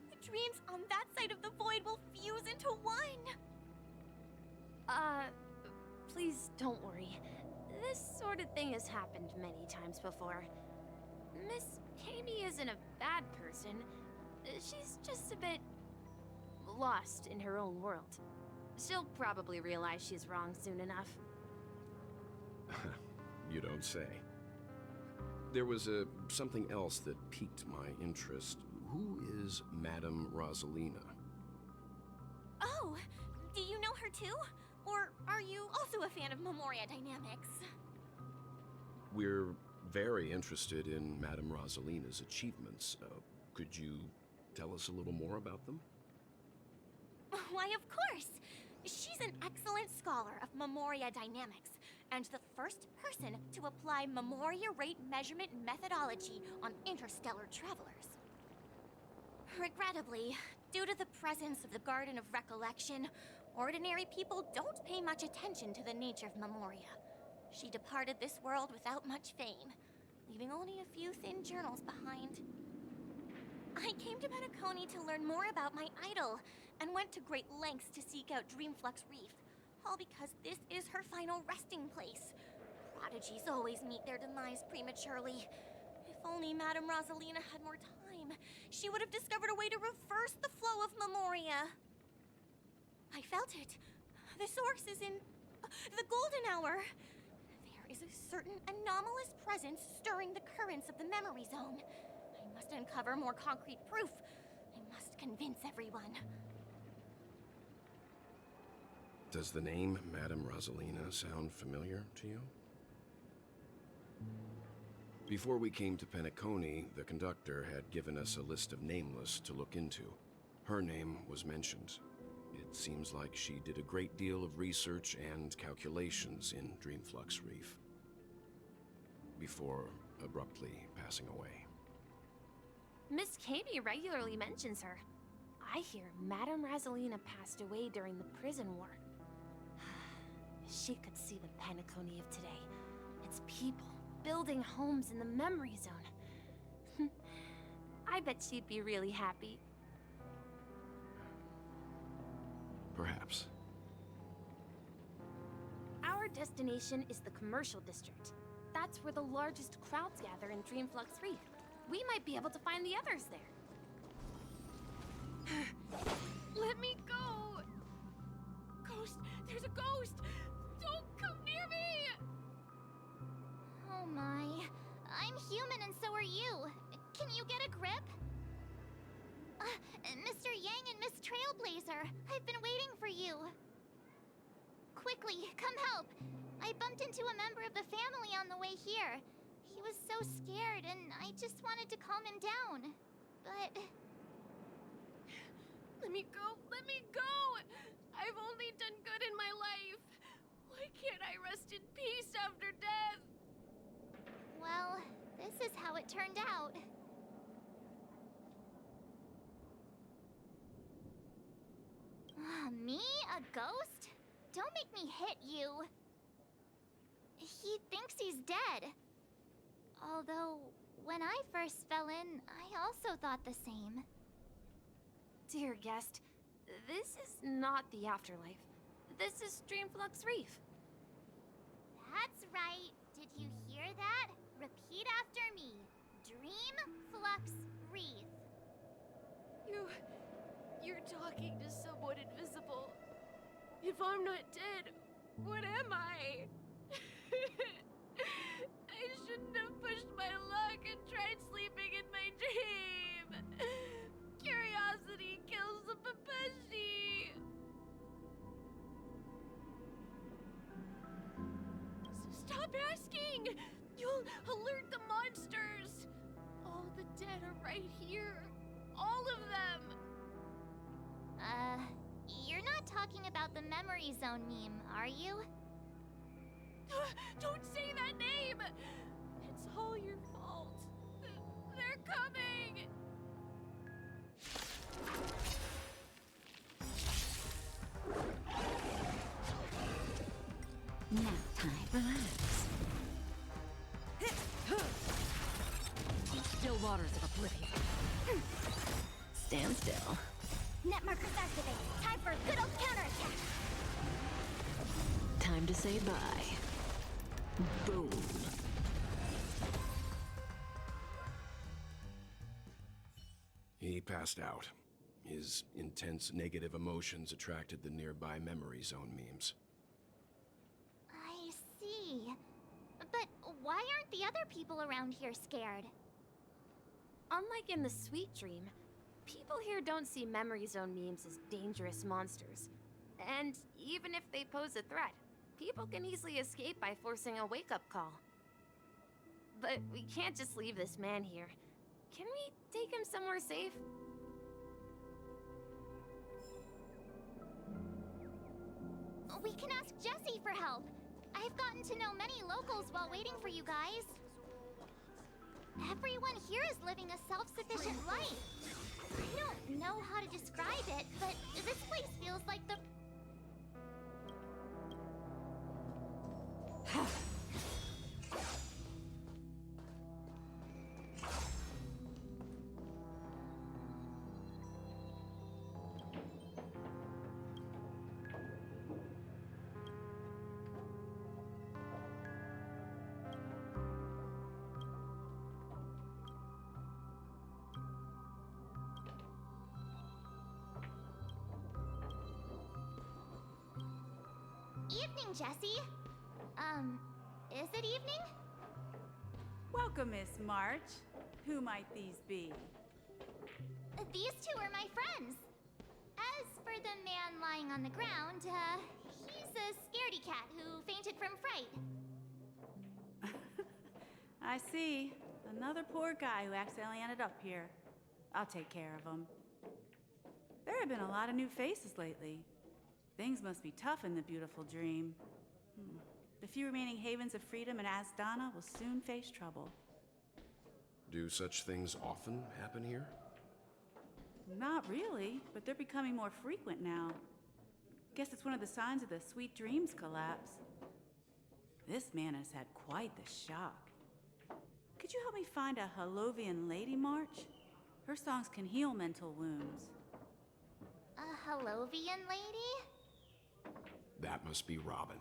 The dreams on that side of the void will fuse into one. Please don't worry. This sort of thing has happened many times before. Miss Kami isn't a bad person. She's just a bit lost in her own world. She'll probably realize she's wrong soon enough. You don't say. There was something else that piqued my interest. Who is Madame Rosalina? Oh, do you know her too? Or are you also a fan of Memoria Dynamics? We're very interested in Madame Rosalina's achievements. Could you tell us a little more about them? Why, of course! She's an excellent scholar of Memoria Dynamics, and the first person to apply Memoria rate measurement methodology on interstellar travelers. Regrettably, due to the presence of the Garden of Recollection, ordinary people don't pay much attention to the nature of Memoria. She departed this world without much fame, leaving only a few thin journals behind. I came to Penacony to learn more about my idol, and went to great lengths to seek out Dreamflux Reef, all because this is her final resting place. Prodigies always meet their demise prematurely. If only Madame Rosalina had more time, she would have discovered a way to reverse the flow of Memoria. I felt it. The source is in the golden hour. There is a certain anomalous presence stirring the currents of the memory zone. I must uncover more concrete proof. I must convince everyone. Does the name Madame Rosalina sound familiar to you? Before we came to Penacony, the conductor had given us a list of nameless to look into. Her name was mentioned. It seems like she did a great deal of research and calculations in Dreamflux Reef, before abruptly passing away. Miss Kami regularly mentions her. I hear Madame Rosalina passed away during the prison war. She could see the Penacony of today. Its people building homes in the memory zone. I bet she'd be really happy. Perhaps. Our destination is the commercial district. That's where the largest crowds gather in Dreamflux Reef. We might be able to find the others there. Let me go! Ghost! There's a ghost! Don't come near me! Oh my. I'm human and so are you. Can you get a grip? Mr. Yang and Miss Trailblazer, I've been waiting for you. Quickly, come help. I bumped into a member of the family on the way here. He was so scared and I just wanted to calm him down. But... Let me go! Let me go! I've only done good in my life. Why can't I rest in peace after death? well, this is how it turned out. Me? A ghost? Don't make me hit you. He thinks he's dead. Although, when I first fell in, I also thought the same. Dear guest, this is not the afterlife. This is Dreamflux Reef. That's right. Did you hear that? Repeat after me. Dreamflux Reef. You're talking to someone invisible. If I'm not dead, what am I? I shouldn't have pushed my luck and tried sleeping in my dream. Curiosity kills the Papeshi. Stop asking! You'll alert the monsters! All the dead are right here. All of them! You're not talking about the memory zone meme, are you? Don't say that name! It's all your fault. They're coming! Nap time. Relax. Still waters of oblivion. Stand still. Net markers activated. Time for a good old counterattack. Time to say bye. Boom. passed out. His intense negative emotions attracted the nearby memory zone memes. I see. But why aren't the other people around here scared? Unlike in the Sweet Dream, people here don't see memory zone memes as dangerous monsters. And even if they pose a threat, people can easily escape by forcing a wake-up call. But we can't just leave this man here. Can we take him somewhere safe? We can ask Jessie for help. I've gotten to know many locals while waiting for you guys. Everyone here is living a self-sufficient life. I don't know how to describe it, but this place feels like the... Evening, Jessie. Is it evening? Welcome, Miss March. Who might these be? These two are my friends. As for the man lying on the ground, he's a scaredy cat who fainted from fright. I see. Another poor guy who accidentally ended up here. I'll take care of him. There have been a lot of new faces lately. Things must be tough in the beautiful dream. The few remaining havens of freedom in Asdana will soon face trouble. Do such things often happen here? Not really, but they're becoming more frequent now. Guess it's one of the signs of the Sweet Dreams collapse. This man has had quite the shock. Could you help me find a Halovian lady, March? Her songs can heal mental wounds. A Halovian lady? That must be Robin.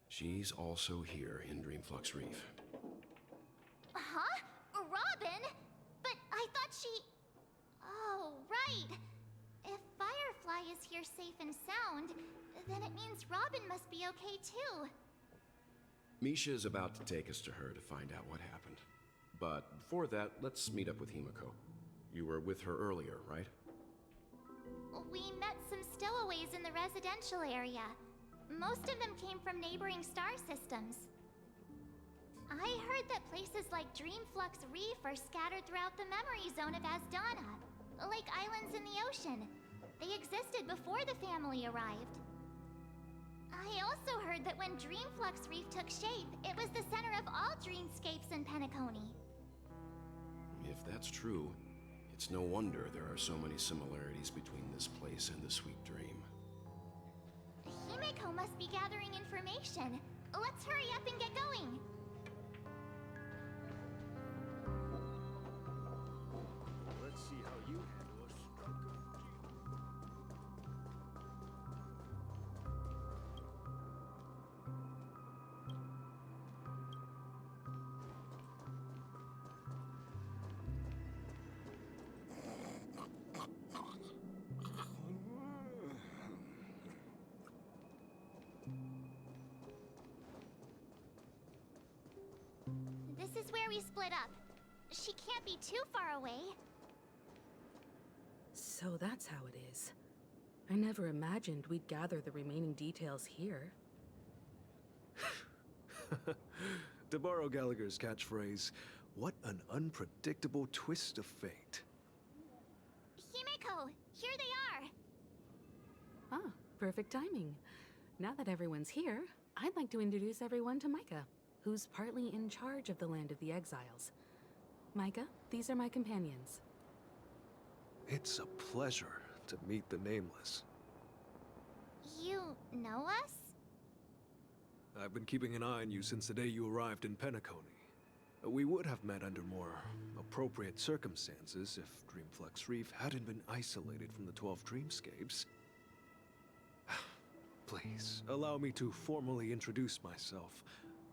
She's also here in Dreamflux Reef. Huh? Robin? But I thought she... Oh, right. If Firefly is here safe and sound, then it means Robin must be okay too. Misha is about to take us to her to find out what happened. But before that, let's meet up with Himiko. You were with her earlier, right? We met some stowaways in the residential area. Most of them came from neighboring star systems. I heard that places like Dreamflux Reef are scattered throughout the memory zone of Asdana, like islands in the ocean. They existed before the family arrived. I also heard that when Dreamflux Reef took shape, it was the center of all dreamscapes in Penacony. If that's true, it's no wonder there are so many similarities between this place and the Sweet Dream. Himiko must be gathering information. Let's hurry up and get going. Let's see how you handle a stroke of... This is where we split up. She can't be too far away. So that's how it is. I never imagined we'd gather the remaining details here. To borrow Gallagher's catchphrase, what an unpredictable twist of fate. Himiko, here they are. Ah, perfect timing. Now that everyone's here, I'd like to introduce everyone to Micah, who's partly in charge of the Land of the Exiles. Micah, these are my companions. It's a pleasure to meet the Nameless. You know us? I've been keeping an eye on you since the day you arrived in Penacony. We would have met under more appropriate circumstances if Dreamflux Reef hadn't been isolated from the 12 dreamscapes. Please, allow me to formally introduce myself.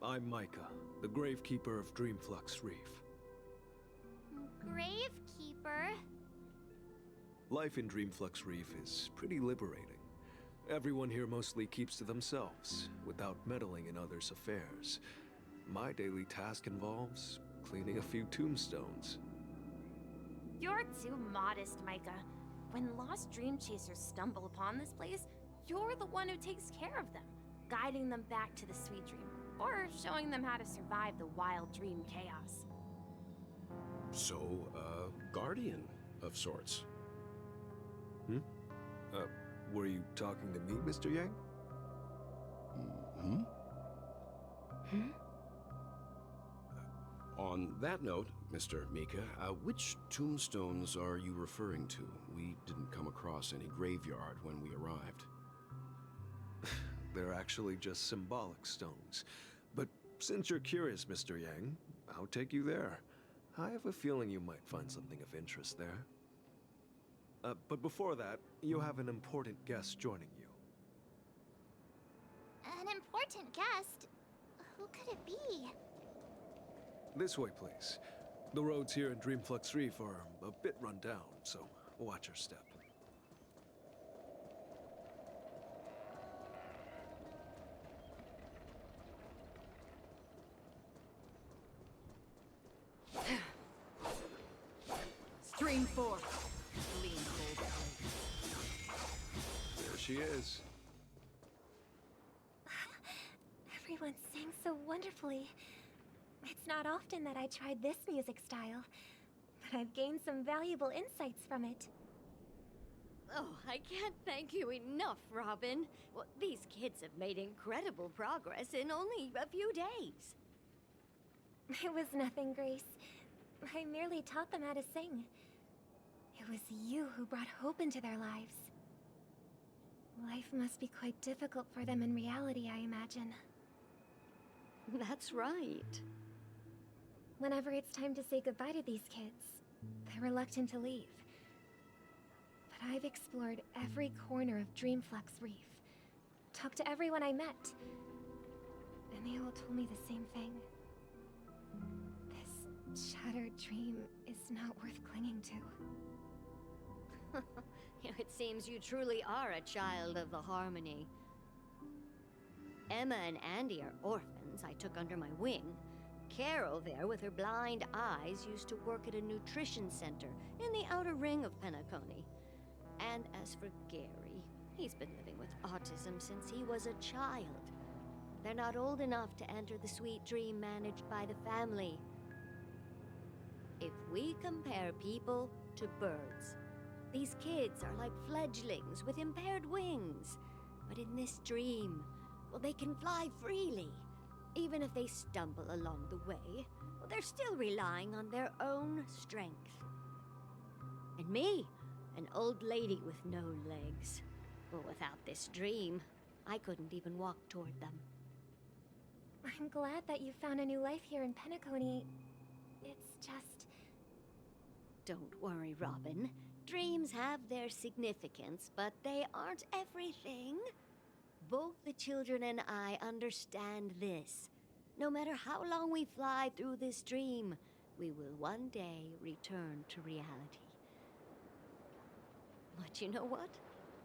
I'm Micah, the Gravekeeper of Dreamflux Reef. Gravekeeper? Life in Dreamflux Reef is pretty liberating. Everyone here mostly keeps to themselves, without meddling in others' affairs. My daily task involves cleaning a few tombstones. You're too modest, Micah. When lost dream chasers stumble upon this place, you're the one who takes care of them, guiding them back to the sweet dream, or showing them how to survive the wild dream chaos. So, guardian of sorts. Were you talking to me, Mr. Yang? On that note, Mr. Mika, which tombstones are you referring to? We didn't come across any graveyard when we arrived. They're actually just symbolic stones. But since you're curious, Mr. Yang, I'll take you there. I have a feeling you might find something of interest there. But before that, you have an important guest joining you. An important guest? Who could it be? This way, please. The roads here in Dreamflux Reef are a bit run down, so watch your step. Stream 4. Lean cold. There she is. Everyone sings so wonderfully. It's not often that I tried this music style, but I've gained some valuable insights from it. Oh, I can't thank you enough, Robin. Well, these kids have made incredible progress in only a few days. It was nothing, Grace. I merely taught them how to sing. It was you who brought hope into their lives. Life must be quite difficult for them in reality, I imagine. That's right. Whenever it's time to say goodbye to these kids, they're reluctant to leave. But I've explored every corner of Dreamflux Reef, talked to everyone I met, and they all told me the same thing. This shattered dream is not worth clinging to. It seems you truly are a child of the Harmony. Emma and Andy are orphans I took under my wing. Carol there, with her blind eyes, used to work at a nutrition center in the outer ring of Penacony. And as for Gary, he's been living with autism since he was a child. They're not old enough to enter the sweet dream managed by the family. If we compare people to birds, these kids are like fledglings with impaired wings. But in this dream, well, they can fly freely. Even if they stumble along the way, well, they're still relying on their own strength. And me, an old lady with no legs. Well, without this dream, I couldn't even walk toward them. I'm glad that you found a new life here in Penacony. It's just... Don't worry, Robin. Dreams have their significance, but they aren't everything. Both the children and I understand this. No matter how long we fly through this dream, we will one day return to reality. But you know what?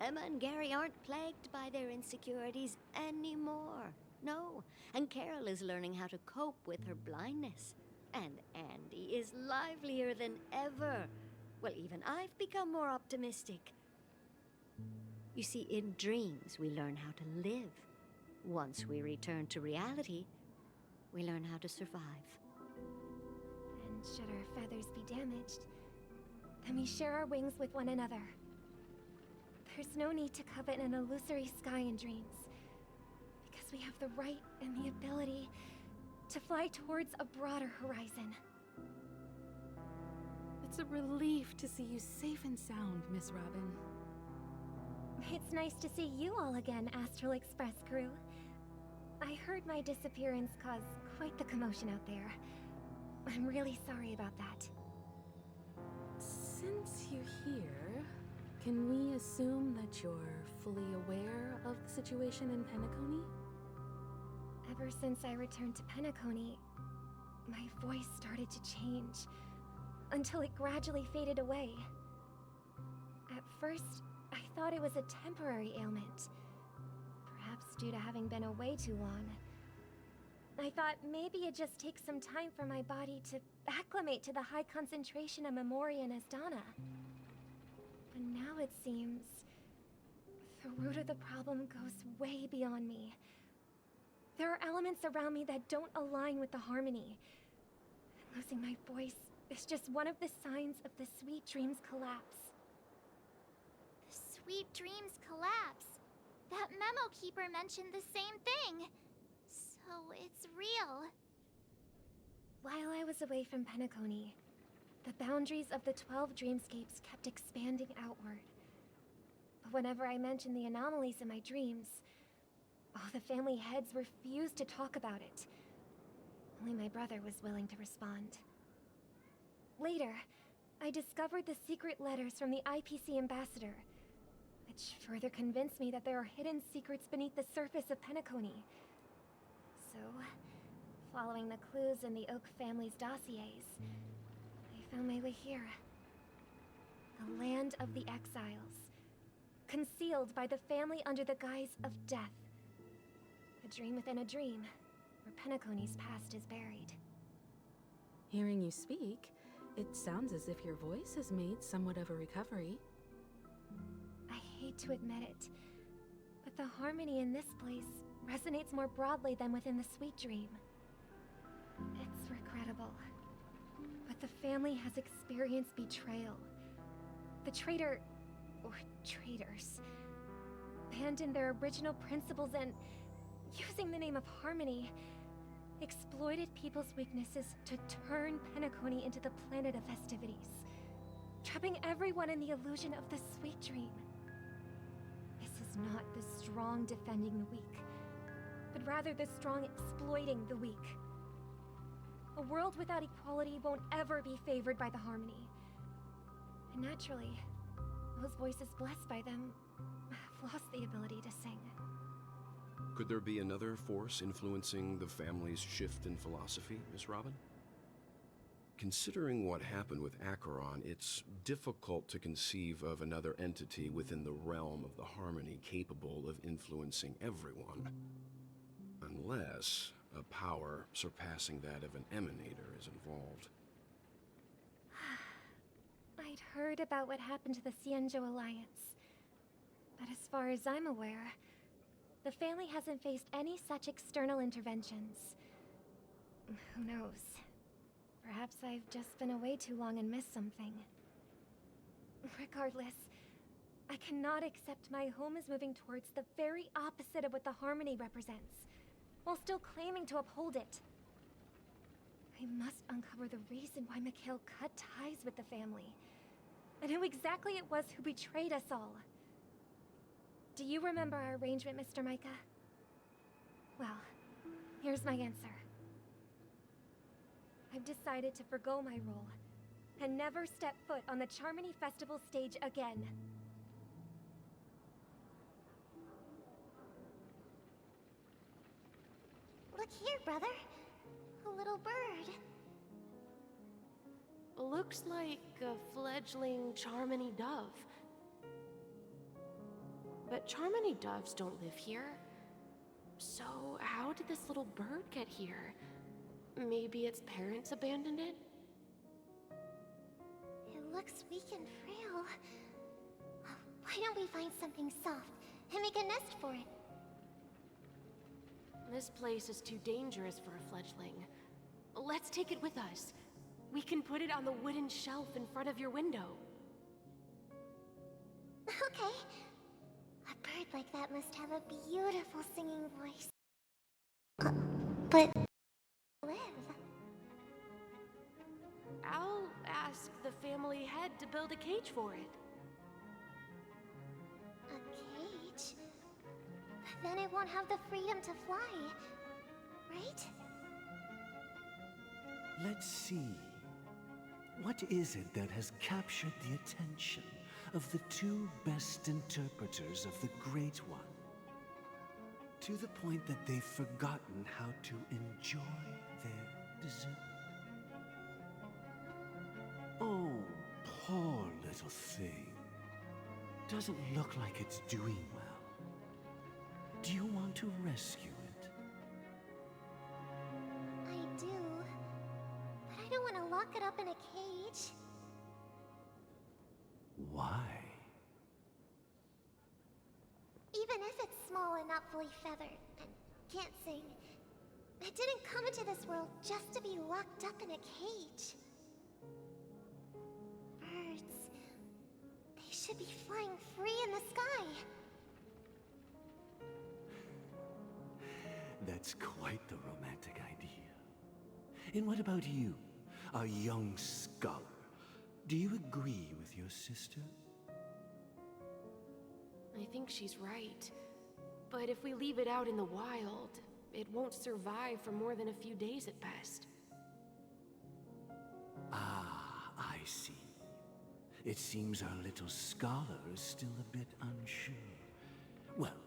Emma and Gary aren't plagued by their insecurities anymore. No, and Carol is learning how to cope with her blindness. And Andy is livelier than ever. Well, even I've become more optimistic. You see, in dreams, we learn how to live. Once we return to reality, we learn how to survive. And should our feathers be damaged, then we share our wings with one another. There's no need to covet an illusory sky in dreams, because we have the right and the ability to fly towards a broader horizon. It's a relief to see you safe and sound, Miss Robin. It's nice to see you all again, Astral Express crew. I heard my disappearance caused quite the commotion out there. I'm really sorry about that. Since you're here, can we assume that you're fully aware of the situation in Penacony? Ever since I returned to Penacony, my voice started to change, until it gradually faded away. At first, I thought it was a temporary ailment. Perhaps due to having been away too long. I thought maybe it'd just take some time for my body to acclimate to the high concentration of Memoria and Asdana. But now it seems the root of the problem goes way beyond me. There are elements around me that don't align with the harmony. And losing my voice is just one of the signs of the Sweet Dreams collapse. The Sweet Dreams collapse. That memo keeper mentioned the same thing. So it's real. While I was away from Penacony, the boundaries of the 12 dreamscapes kept expanding outward. But whenever I mentioned the anomalies in my dreams, all the family heads refused to talk about it. Only my brother was willing to respond. Later, I discovered the secret letters from the IPC ambassador, which further convinced me that there are hidden secrets beneath the surface of Penacony. So, following the clues in the Oak family's dossiers, I found my way here. The land of the exiles, concealed by the family under the guise of death. A dream within a dream, where Penacony's past is buried. Hearing you speak, it sounds as if your voice has made somewhat of a recovery. I hate to admit it, but the harmony in this place resonates more broadly than within the Sweet Dream. It's regrettable, but the family has experienced betrayal. The traitor, or traitors, abandoned their original principles and, using the name of harmony, exploited people's weaknesses to turn Penacony into the planet of festivities, trapping everyone in the illusion of the Sweet Dream. This is not the strong defending the weak, but rather the strong exploiting the weak. A world without equality won't ever be favored by the harmony. And naturally, those voices blessed by them have lost the ability to sing. Could there be another force influencing the family's shift in philosophy, Miss Robin? Considering what happened with Acheron, it's difficult to conceive of another entity within the realm of the harmony capable of influencing everyone. Unless a power surpassing that of an emanator is involved. I'd heard about what happened to the Xianzhou Alliance, but as far as I'm aware, the family hasn't faced any such external interventions. Who knows? Perhaps I've just been away too long and missed something. Regardless, I cannot accept my home is moving towards the very opposite of what the harmony represents, while still claiming to uphold it. I must uncover the reason why Mikhail cut ties with the family, and who exactly it was who betrayed us all. Do you remember our arrangement, Mr. Micah? Well, here's my answer. I've decided to forgo my role, and never step foot on the Charmony Festival stage again. Look here, brother. A little bird. Looks like a fledgling Charmony dove. But Charmony doves don't live here. So how did this little bird get here? Maybe its parents abandoned it? It looks weak and frail. Why don't we find something soft and make a nest for it? This place is too dangerous for a fledgling. Let's take it with us. We can put it on the wooden shelf in front of your window. Okay. A bird like that must have a beautiful singing voice. But... live? I'll ask the family head to build a cage for it. A cage? But then it won't have the freedom to fly, right? Let's see. What is it that has captured the attention of the two best interpreters of the Great One? To the point that they've forgotten how to enjoy their dessert. Oh, poor little thing. doesn't look like it's doing well. Do you want to rescue it? I do. But I don't want to lock it up in a cage. Why? Even if it's small and not fully feathered, and can't sing, it didn't come into this world just to be locked up in a cage. Birds, they should be flying free in the sky. That's quite the romantic idea. And what about you, a young scholar? Do you agree with your sister? I think she's right. But if we leave it out in the wild, it won't survive for more than a few days at best. Ah, I see. It seems our little scholar is still a bit unsure. Well,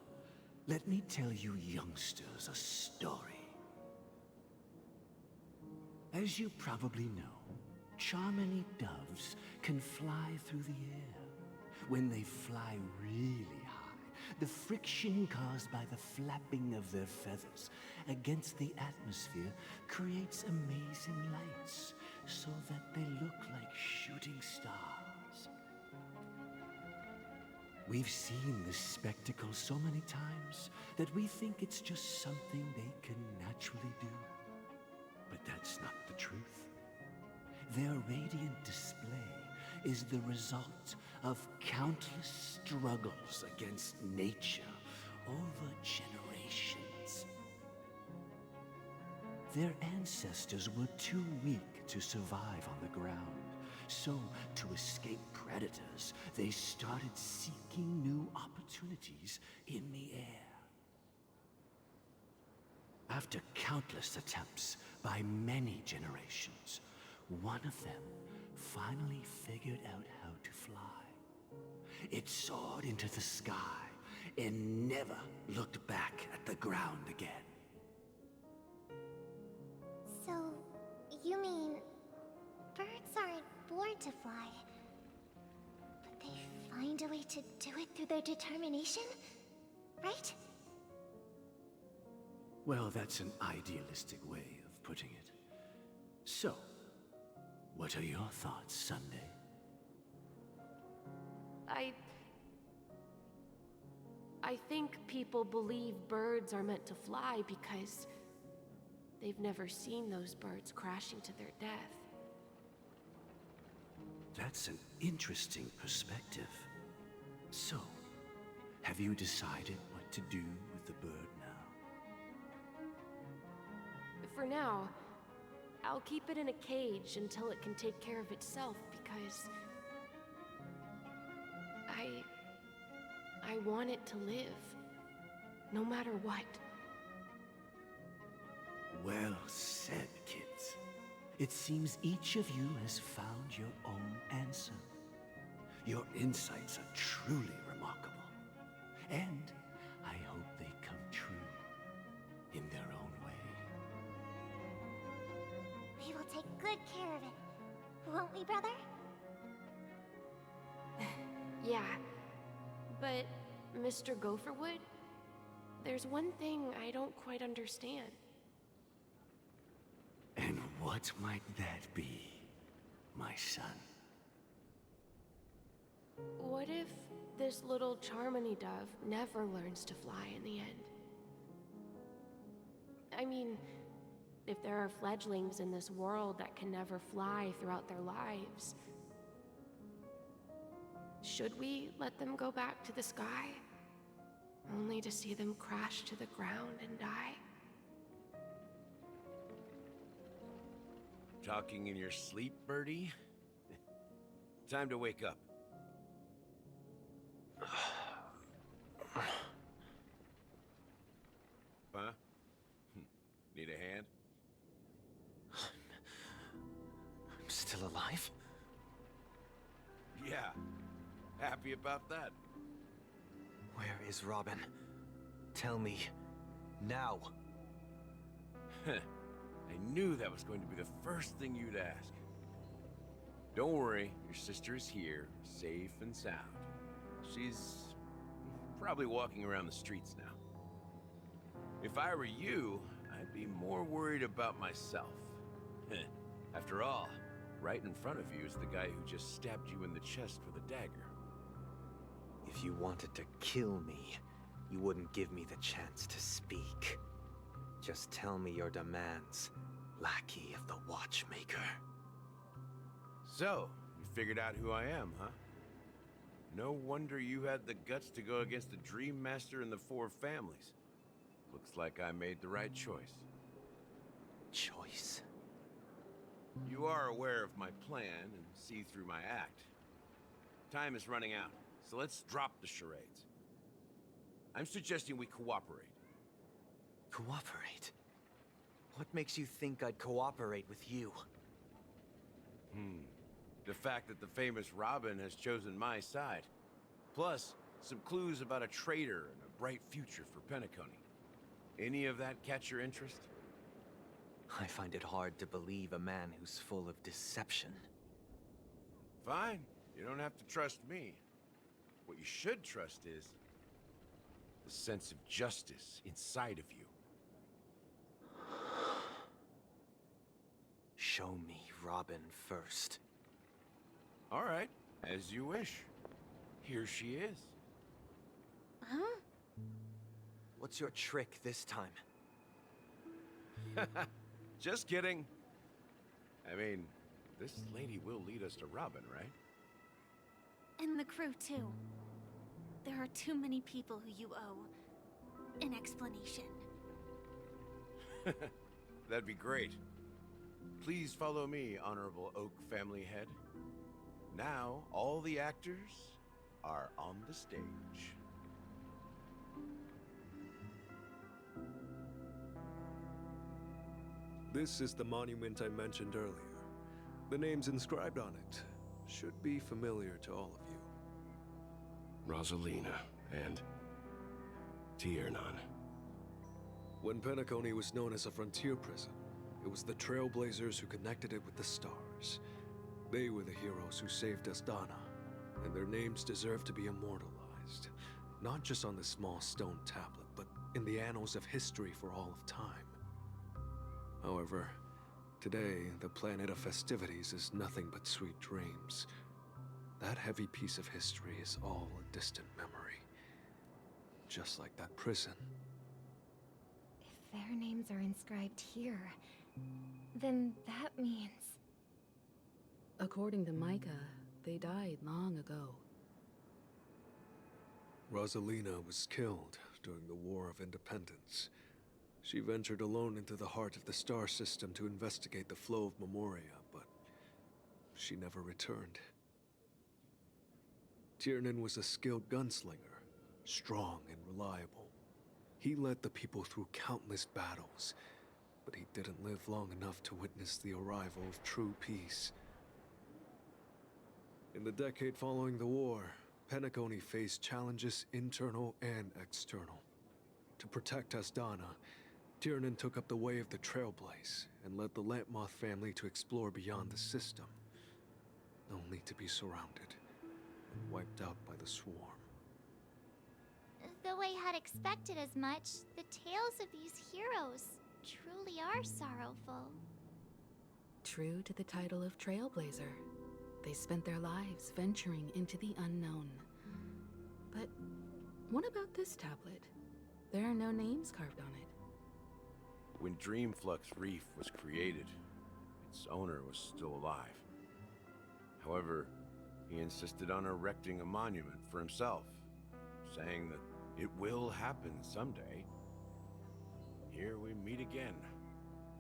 let me tell you youngsters a story. As you probably know, Charmony doves can fly through the air. When they fly really high, the friction caused by the flapping of their feathers against the atmosphere creates amazing lights, so that they look like shooting stars. We've seen this spectacle so many times that we think it's just something they can naturally do. But that's not the truth. Their radiant display is the result of countless struggles against nature over generations. Their ancestors were too weak to survive on the ground, so to escape predators, they started seeking new opportunities in the air. After countless attempts by many generations, one of them finally figured out how to fly. It soared into the sky and never looked back at the ground again. So, you mean birds aren't born to fly, but they find a way to do it through their determination, right? Well, that's an idealistic way of putting it. So, what are your thoughts, Sunday? I think people believe birds are meant to fly because they've never seen those birds crashing to their death. That's an interesting perspective. So, have you decided what to do with the bird now? For now, I'll keep it in a cage until it can take care of itself because I want it to live, no matter what. Well said, kids. It seems each of you has found your own answer. Your insights are truly remarkable. And I hope they come true in their own way. We will take good care of it, won't we, brother? Yeah, but Mr. Gopherwood, there's one thing I don't quite understand. And what might that be, my son? What if this little Charmony dove never learns to fly in the end? I mean, if there are fledglings in this world that can never fly throughout their lives, should we let them go back to the sky, only to see them crash to the ground and die? Talking in your sleep, Birdie? Time to wake up. Huh? Need a hand? I'm still alive? Yeah. Happy about that. Where is Robin? Tell me. Now. I knew that was going to be the first thing you'd ask. Don't worry, your sister is here, safe and sound. She's probably walking around the streets now. If I were you, I'd be more worried about myself. After all, right in front of you is the guy who just stabbed you in the chest with a dagger. If you wanted to kill me, you wouldn't give me the chance to speak. Just tell me your demands, lackey of the Watchmaker. So, you figured out who I am, huh? No wonder you had the guts to go against the Dream Master and the Four Families. Looks like I made the right choice. Choice? You are aware of my plan and see through my act. Time is running out, so let's drop the charades. I'm suggesting we cooperate. Cooperate? What makes you think I'd cooperate with you? The fact that the famous Robin has chosen my side. Plus, some clues about a traitor and a bright future for Penacony. Any of that catch your interest? I find it hard to believe a man who's full of deception. Fine. You don't have to trust me. What you should trust is the sense of justice inside of you. Show me Robin first. All right, as you wish. Here she is. Huh? What's your trick this time? Just kidding. I mean, this lady will lead us to Robin, right? And the crew, too. There are too many people who you owe an explanation. That'd be great. Please follow me, Honorable Oak Family Head. Now, all the actors are on the stage. This is the monument I mentioned earlier. The names inscribed on it should be familiar to all of you. Rosalina and Tiernan. When Penacony was known as a frontier prison, it was the Trailblazers who connected it with the stars. They were the heroes who saved Asdana, and their names deserve to be immortalized, not just on this small stone tablet, but in the annals of history for all of time. However, today, the planet of festivities is nothing but sweet dreams. That heavy piece of history is all a distant memory. Just like that prison. If their names are inscribed here, then that means... According to Micah, they died long ago. Rosalina was killed during the War of Independence. She ventured alone into the heart of the star system to investigate the flow of Memoria, but she never returned. Tiernan was a skilled gunslinger, strong and reliable. He led the people through countless battles, but he didn't live long enough to witness the arrival of true peace. In the decade following the war, Penacony faced challenges internal and external. To protect Asdana, Tiernan took up the way of the Trailblaze and led the Lampmoth family to explore beyond the system, only to be surrounded and wiped out by the swarm. Though I had expected as much, the tales of these heroes truly are sorrowful. True to the title of Trailblazer, they spent their lives venturing into the unknown. But what about this tablet? There are no names carved on it. When Dreamflux Reef was created, its owner was still alive. However, he insisted on erecting a monument for himself, saying that it will happen someday. Here we meet again.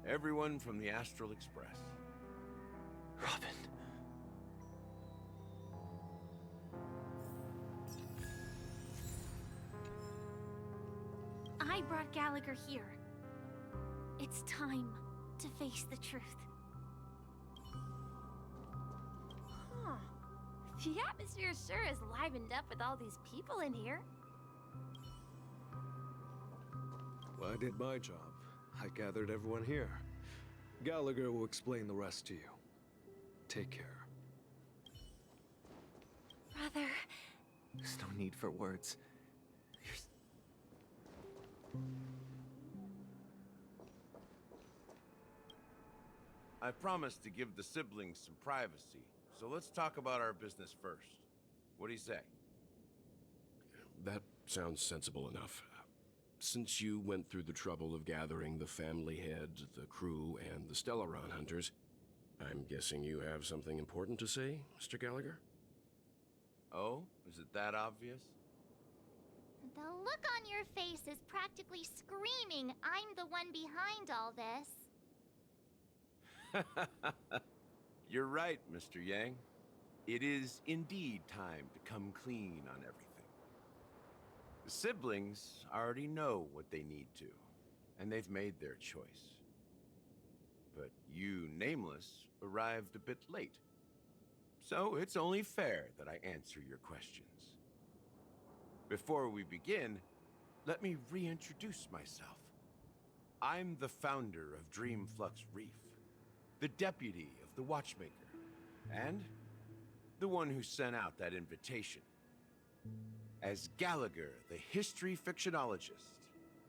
Everyone from the Astral Express. Robin. I brought Gallagher here. It's time to face the truth. Huh. The atmosphere sure is livened up with all these people in here. Well, I did my job. I gathered everyone here. Gallagher will explain the rest to you. Take care. Brother, There's no need for words. I promised to give the siblings some privacy, so let's talk about our business first. What do you say? That sounds sensible enough. Since you went through the trouble of gathering the family head, the crew, and the Stellaron hunters, I'm guessing you have something important to say, Mr. Gallagher? Oh? Is it that obvious? The look on your face is practically screaming, I'm the one behind all this. You're right, Mr. Yang. It is indeed time to come clean on everything. The siblings already know what they need to, and they've made their choice. But you, Nameless, arrived a bit late. So it's only fair that I answer your questions. Before we begin, let me reintroduce myself. I'm the founder of Dreamflux Reef, the deputy of the Watchmaker, and the one who sent out that invitation. As Gallagher, the history fictionologist,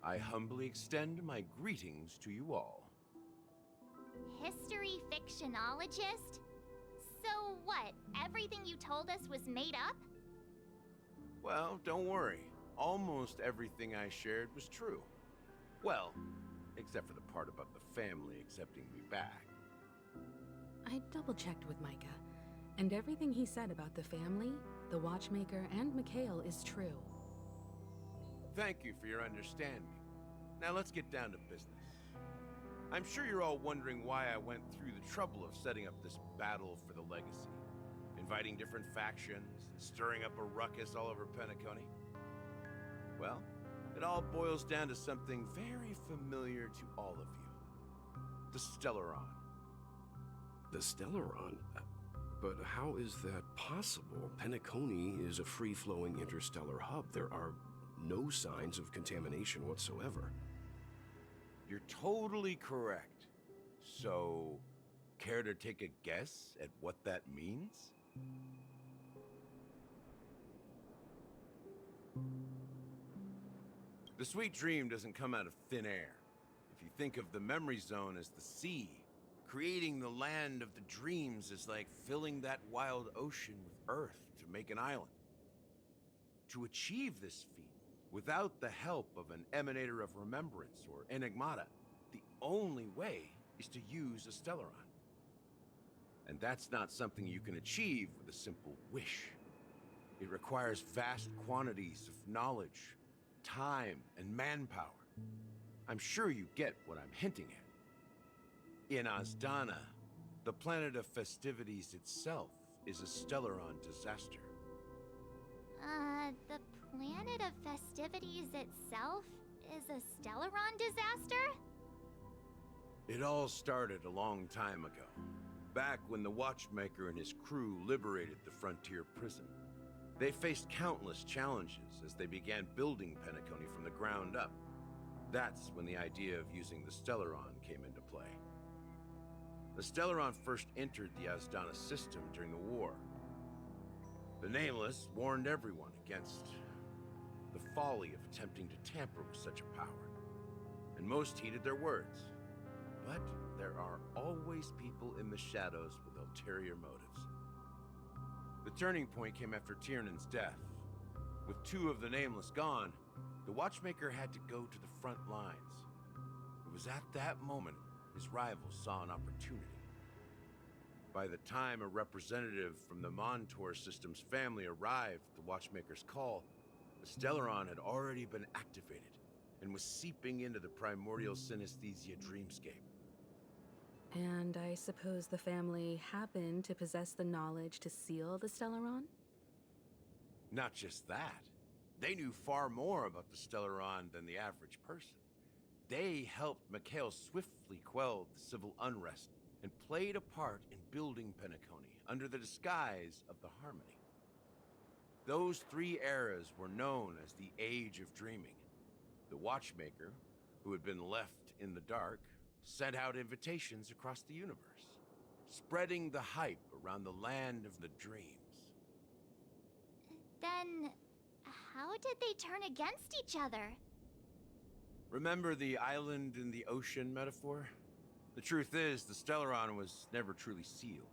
I humbly extend my greetings to you all. History fictionologist? So what, everything you told us was made up? Well, don't worry. Almost everything I shared was true. Well, except for the part about the family accepting me back. I double-checked with Micah, and everything he said about the family, the Watchmaker, and Mikhail is true. Thank you for your understanding. Now let's get down to business. I'm sure you're all wondering why I went through the trouble of setting up this battle for the legacy, inviting different factions, and stirring up a ruckus all over Penacony. Well, it all boils down to something very familiar to all of you. The Stellaron. The Stellaron? But how is that possible? Penacony is a free-flowing interstellar hub. There are no signs of contamination whatsoever. You're totally correct. So, care to take a guess at what that means? The sweet dream doesn't come out of thin air. If you think of the memory zone as the sea, creating the land of the dreams is like filling that wild ocean with earth to make an island. To achieve this feat, without the help of an emanator of remembrance or enigmata, the only way is to use a Stellaron. And that's not something you can achieve with a simple wish. It requires vast quantities of knowledge, time, and manpower. I'm sure you get what I'm hinting at. In Azdana, the planet of festivities itself is a Stellaron disaster. The planet of festivities itself is a Stellaron disaster? It all started a long time ago, back when the Watchmaker and his crew liberated the frontier prison. They faced countless challenges as they began building Penacony from the ground up. That's when the idea of using the Stellaron came into play. The Stellaron first entered the Azdana system during the war. The Nameless warned everyone against the folly of attempting to tamper with such a power, and most heeded their words. But there are always people in the shadows with ulterior motives. The turning point came after Tiernan's death. With two of the Nameless gone, the Watchmaker had to go to the front lines. It was at that moment his rivals saw an opportunity. By the time a representative from the Montour System's family arrived at the Watchmaker's call, the Stellaron had already been activated and was seeping into the primordial synesthesia dreamscape. And I suppose the family happened to possess the knowledge to seal the Stellaron? Not just that. They knew far more about the Stellaron than the average person. They helped Mikhail swiftly quell the civil unrest and played a part in building Penacony under the disguise of the Harmony. Those three eras were known as the Age of Dreaming. The Watchmaker, who had been left in the dark, sent out invitations across the universe, spreading the hype around the land of the dreams. Then, how did they turn against each other? Remember the island in the ocean metaphor? The truth is, the Stellaron was never truly sealed.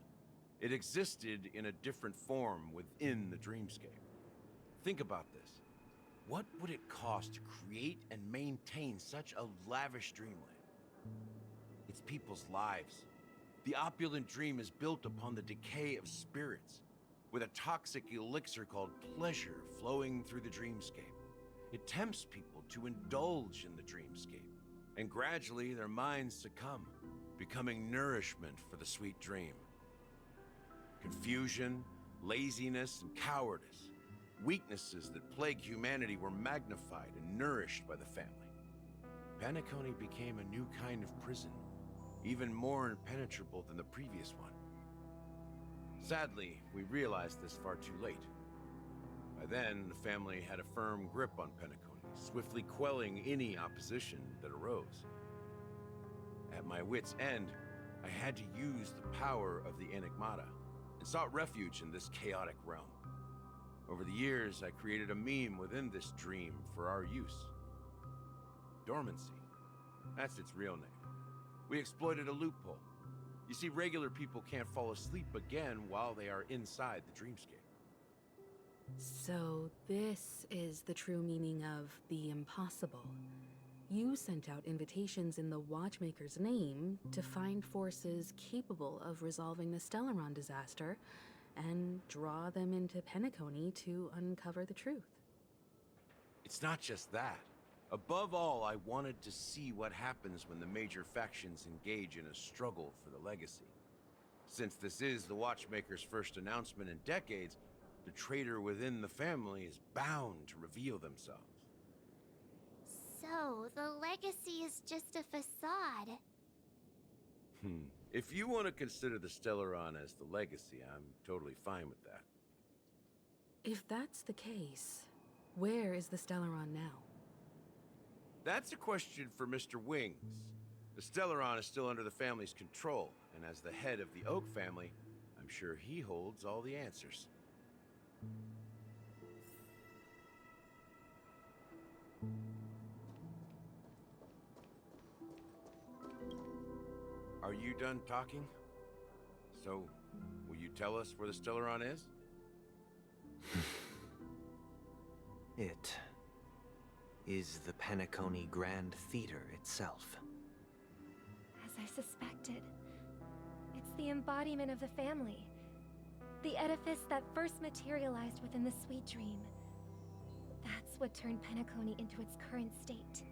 It existed in a different form within the dreamscape. Think about this. What would it cost to create and maintain such a lavish dreamland? It's people's lives. The opulent dream is built upon the decay of spirits, with a toxic elixir called pleasure flowing through the dreamscape. It tempts people to indulge in the dreamscape, and gradually their minds succumb, becoming nourishment for the sweet dream. Confusion, laziness, and cowardice, weaknesses that plague humanity, were magnified and nourished by the family. Penacony became a new kind of prison, even more impenetrable than the previous one. Sadly, we realized this far too late. By then, the family had a firm grip on Penacony, swiftly quelling any opposition that arose. At my wit's end, I had to use the power of the Enigmata, and sought refuge in this chaotic realm. Over the years, I created a meme within this dream for our use. Dormancy. That's its real name. We exploited a loophole. You see, regular people can't fall asleep again while they are inside the dreamscape. So this is the true meaning of the impossible. You sent out invitations in the Watchmaker's name to find forces capable of resolving the Stellaron disaster and draw them into Penacony to uncover the truth. It's not just that. Above all, I wanted to see what happens when the major factions engage in a struggle for the legacy. Since this is the Watchmaker's first announcement in decades, the traitor within the family is bound to reveal themselves. So, the legacy is just a facade. If you want to consider the Stellaron as the legacy, I'm totally fine with that. If that's the case, where is the Stellaron now? That's a question for Mr. Wings. The Stellaron is still under the family's control, and as the head of the Oak family, I'm sure he holds all the answers. Are you done talking? So, will you tell us where the Stellaron is? It is the Penacony Grand Theater itself. As I suspected, it's the embodiment of the family. The edifice that first materialized within the Sweet Dream. That's what turned Penacony into its current state.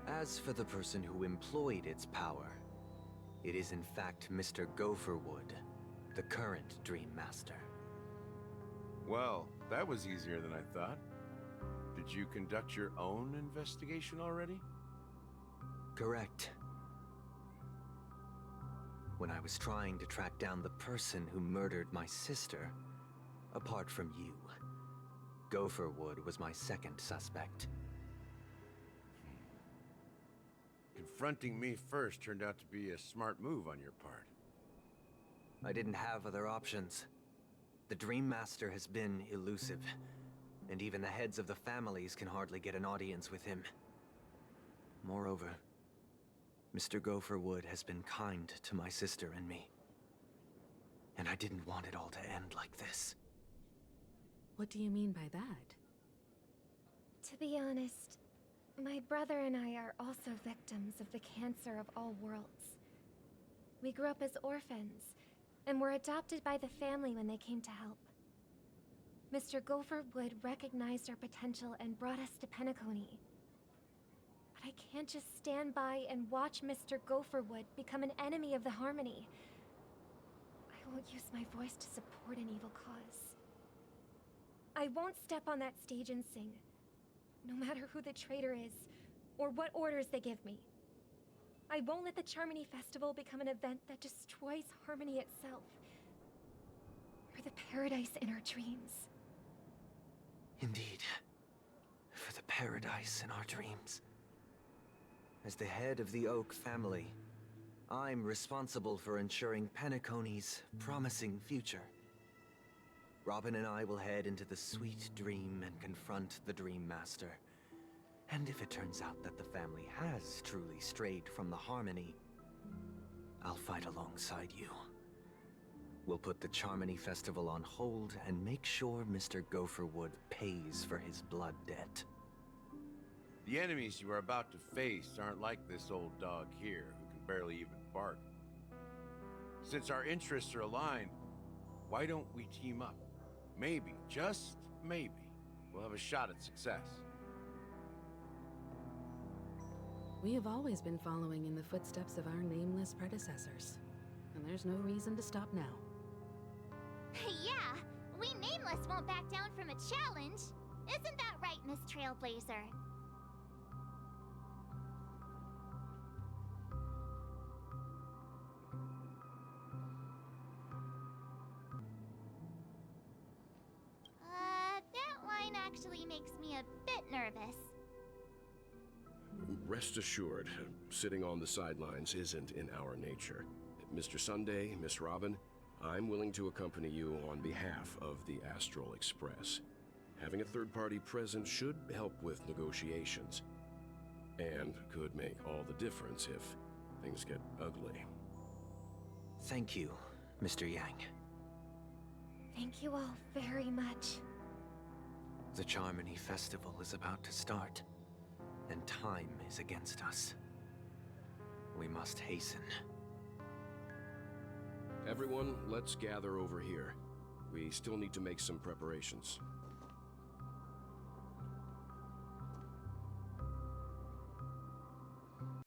As for the person who employed its power, it is in fact Mr. Gopherwood, the current Dream Master. Well, that was easier than I thought. Did you conduct your own investigation already? Correct. When I was trying to track down the person who murdered my sister, apart from you, Gopherwood was my second suspect. Confronting me first turned out to be a smart move on your part. I didn't have other options. The Dream Master has been elusive, and even the heads of the families can hardly get an audience with him. Moreover, Mr. Gopherwood has been kind to my sister and me. And I didn't want it all to end like this. What do you mean by that? To be honest, my brother and I are also victims of the cancer of all worlds. We grew up as orphans, and were adopted by the family when they came to help. Mr. Gopherwood recognized our potential and brought us to Penacony. But I can't just stand by and watch Mr. Gopherwood become an enemy of the Harmony. I won't use my voice to support an evil cause. I won't step on that stage and sing, no matter who the traitor is, or what orders they give me. I won't let the Charmony Festival become an event that destroys Harmony itself, or the paradise in our dreams. Indeed. For the paradise in our dreams. As the head of the Oak family, I'm responsible for ensuring Penacony's promising future. Robin and I will head into the Sweet Dream and confront the Dream Master. And if it turns out that the family has truly strayed from the Harmony, I'll fight alongside you. We'll put the Charmony Festival on hold and make sure Mr. Gopherwood pays for his blood debt. The enemies you are about to face aren't like this old dog here, who can barely even bark. Since our interests are aligned, why don't we team up? Maybe, just maybe, we'll have a shot at success. We have always been following in the footsteps of our nameless predecessors, and there's no reason to stop now. Yeah, we Nameless won't back down from a challenge. Isn't that right, Miss Trailblazer? That line actually makes me a bit nervous. Rest assured, sitting on the sidelines isn't in our nature. Mr. Sunday, Miss Robin, I'm willing to accompany you on behalf of the Astral Express. Having a third party present should help with negotiations, and could make all the difference if things get ugly. Thank you, Mr. Yang. Thank you all very much. The Charmony Festival is about to start, and time is against us. We must hasten. Everyone, let's gather over here. We still need to make some preparations.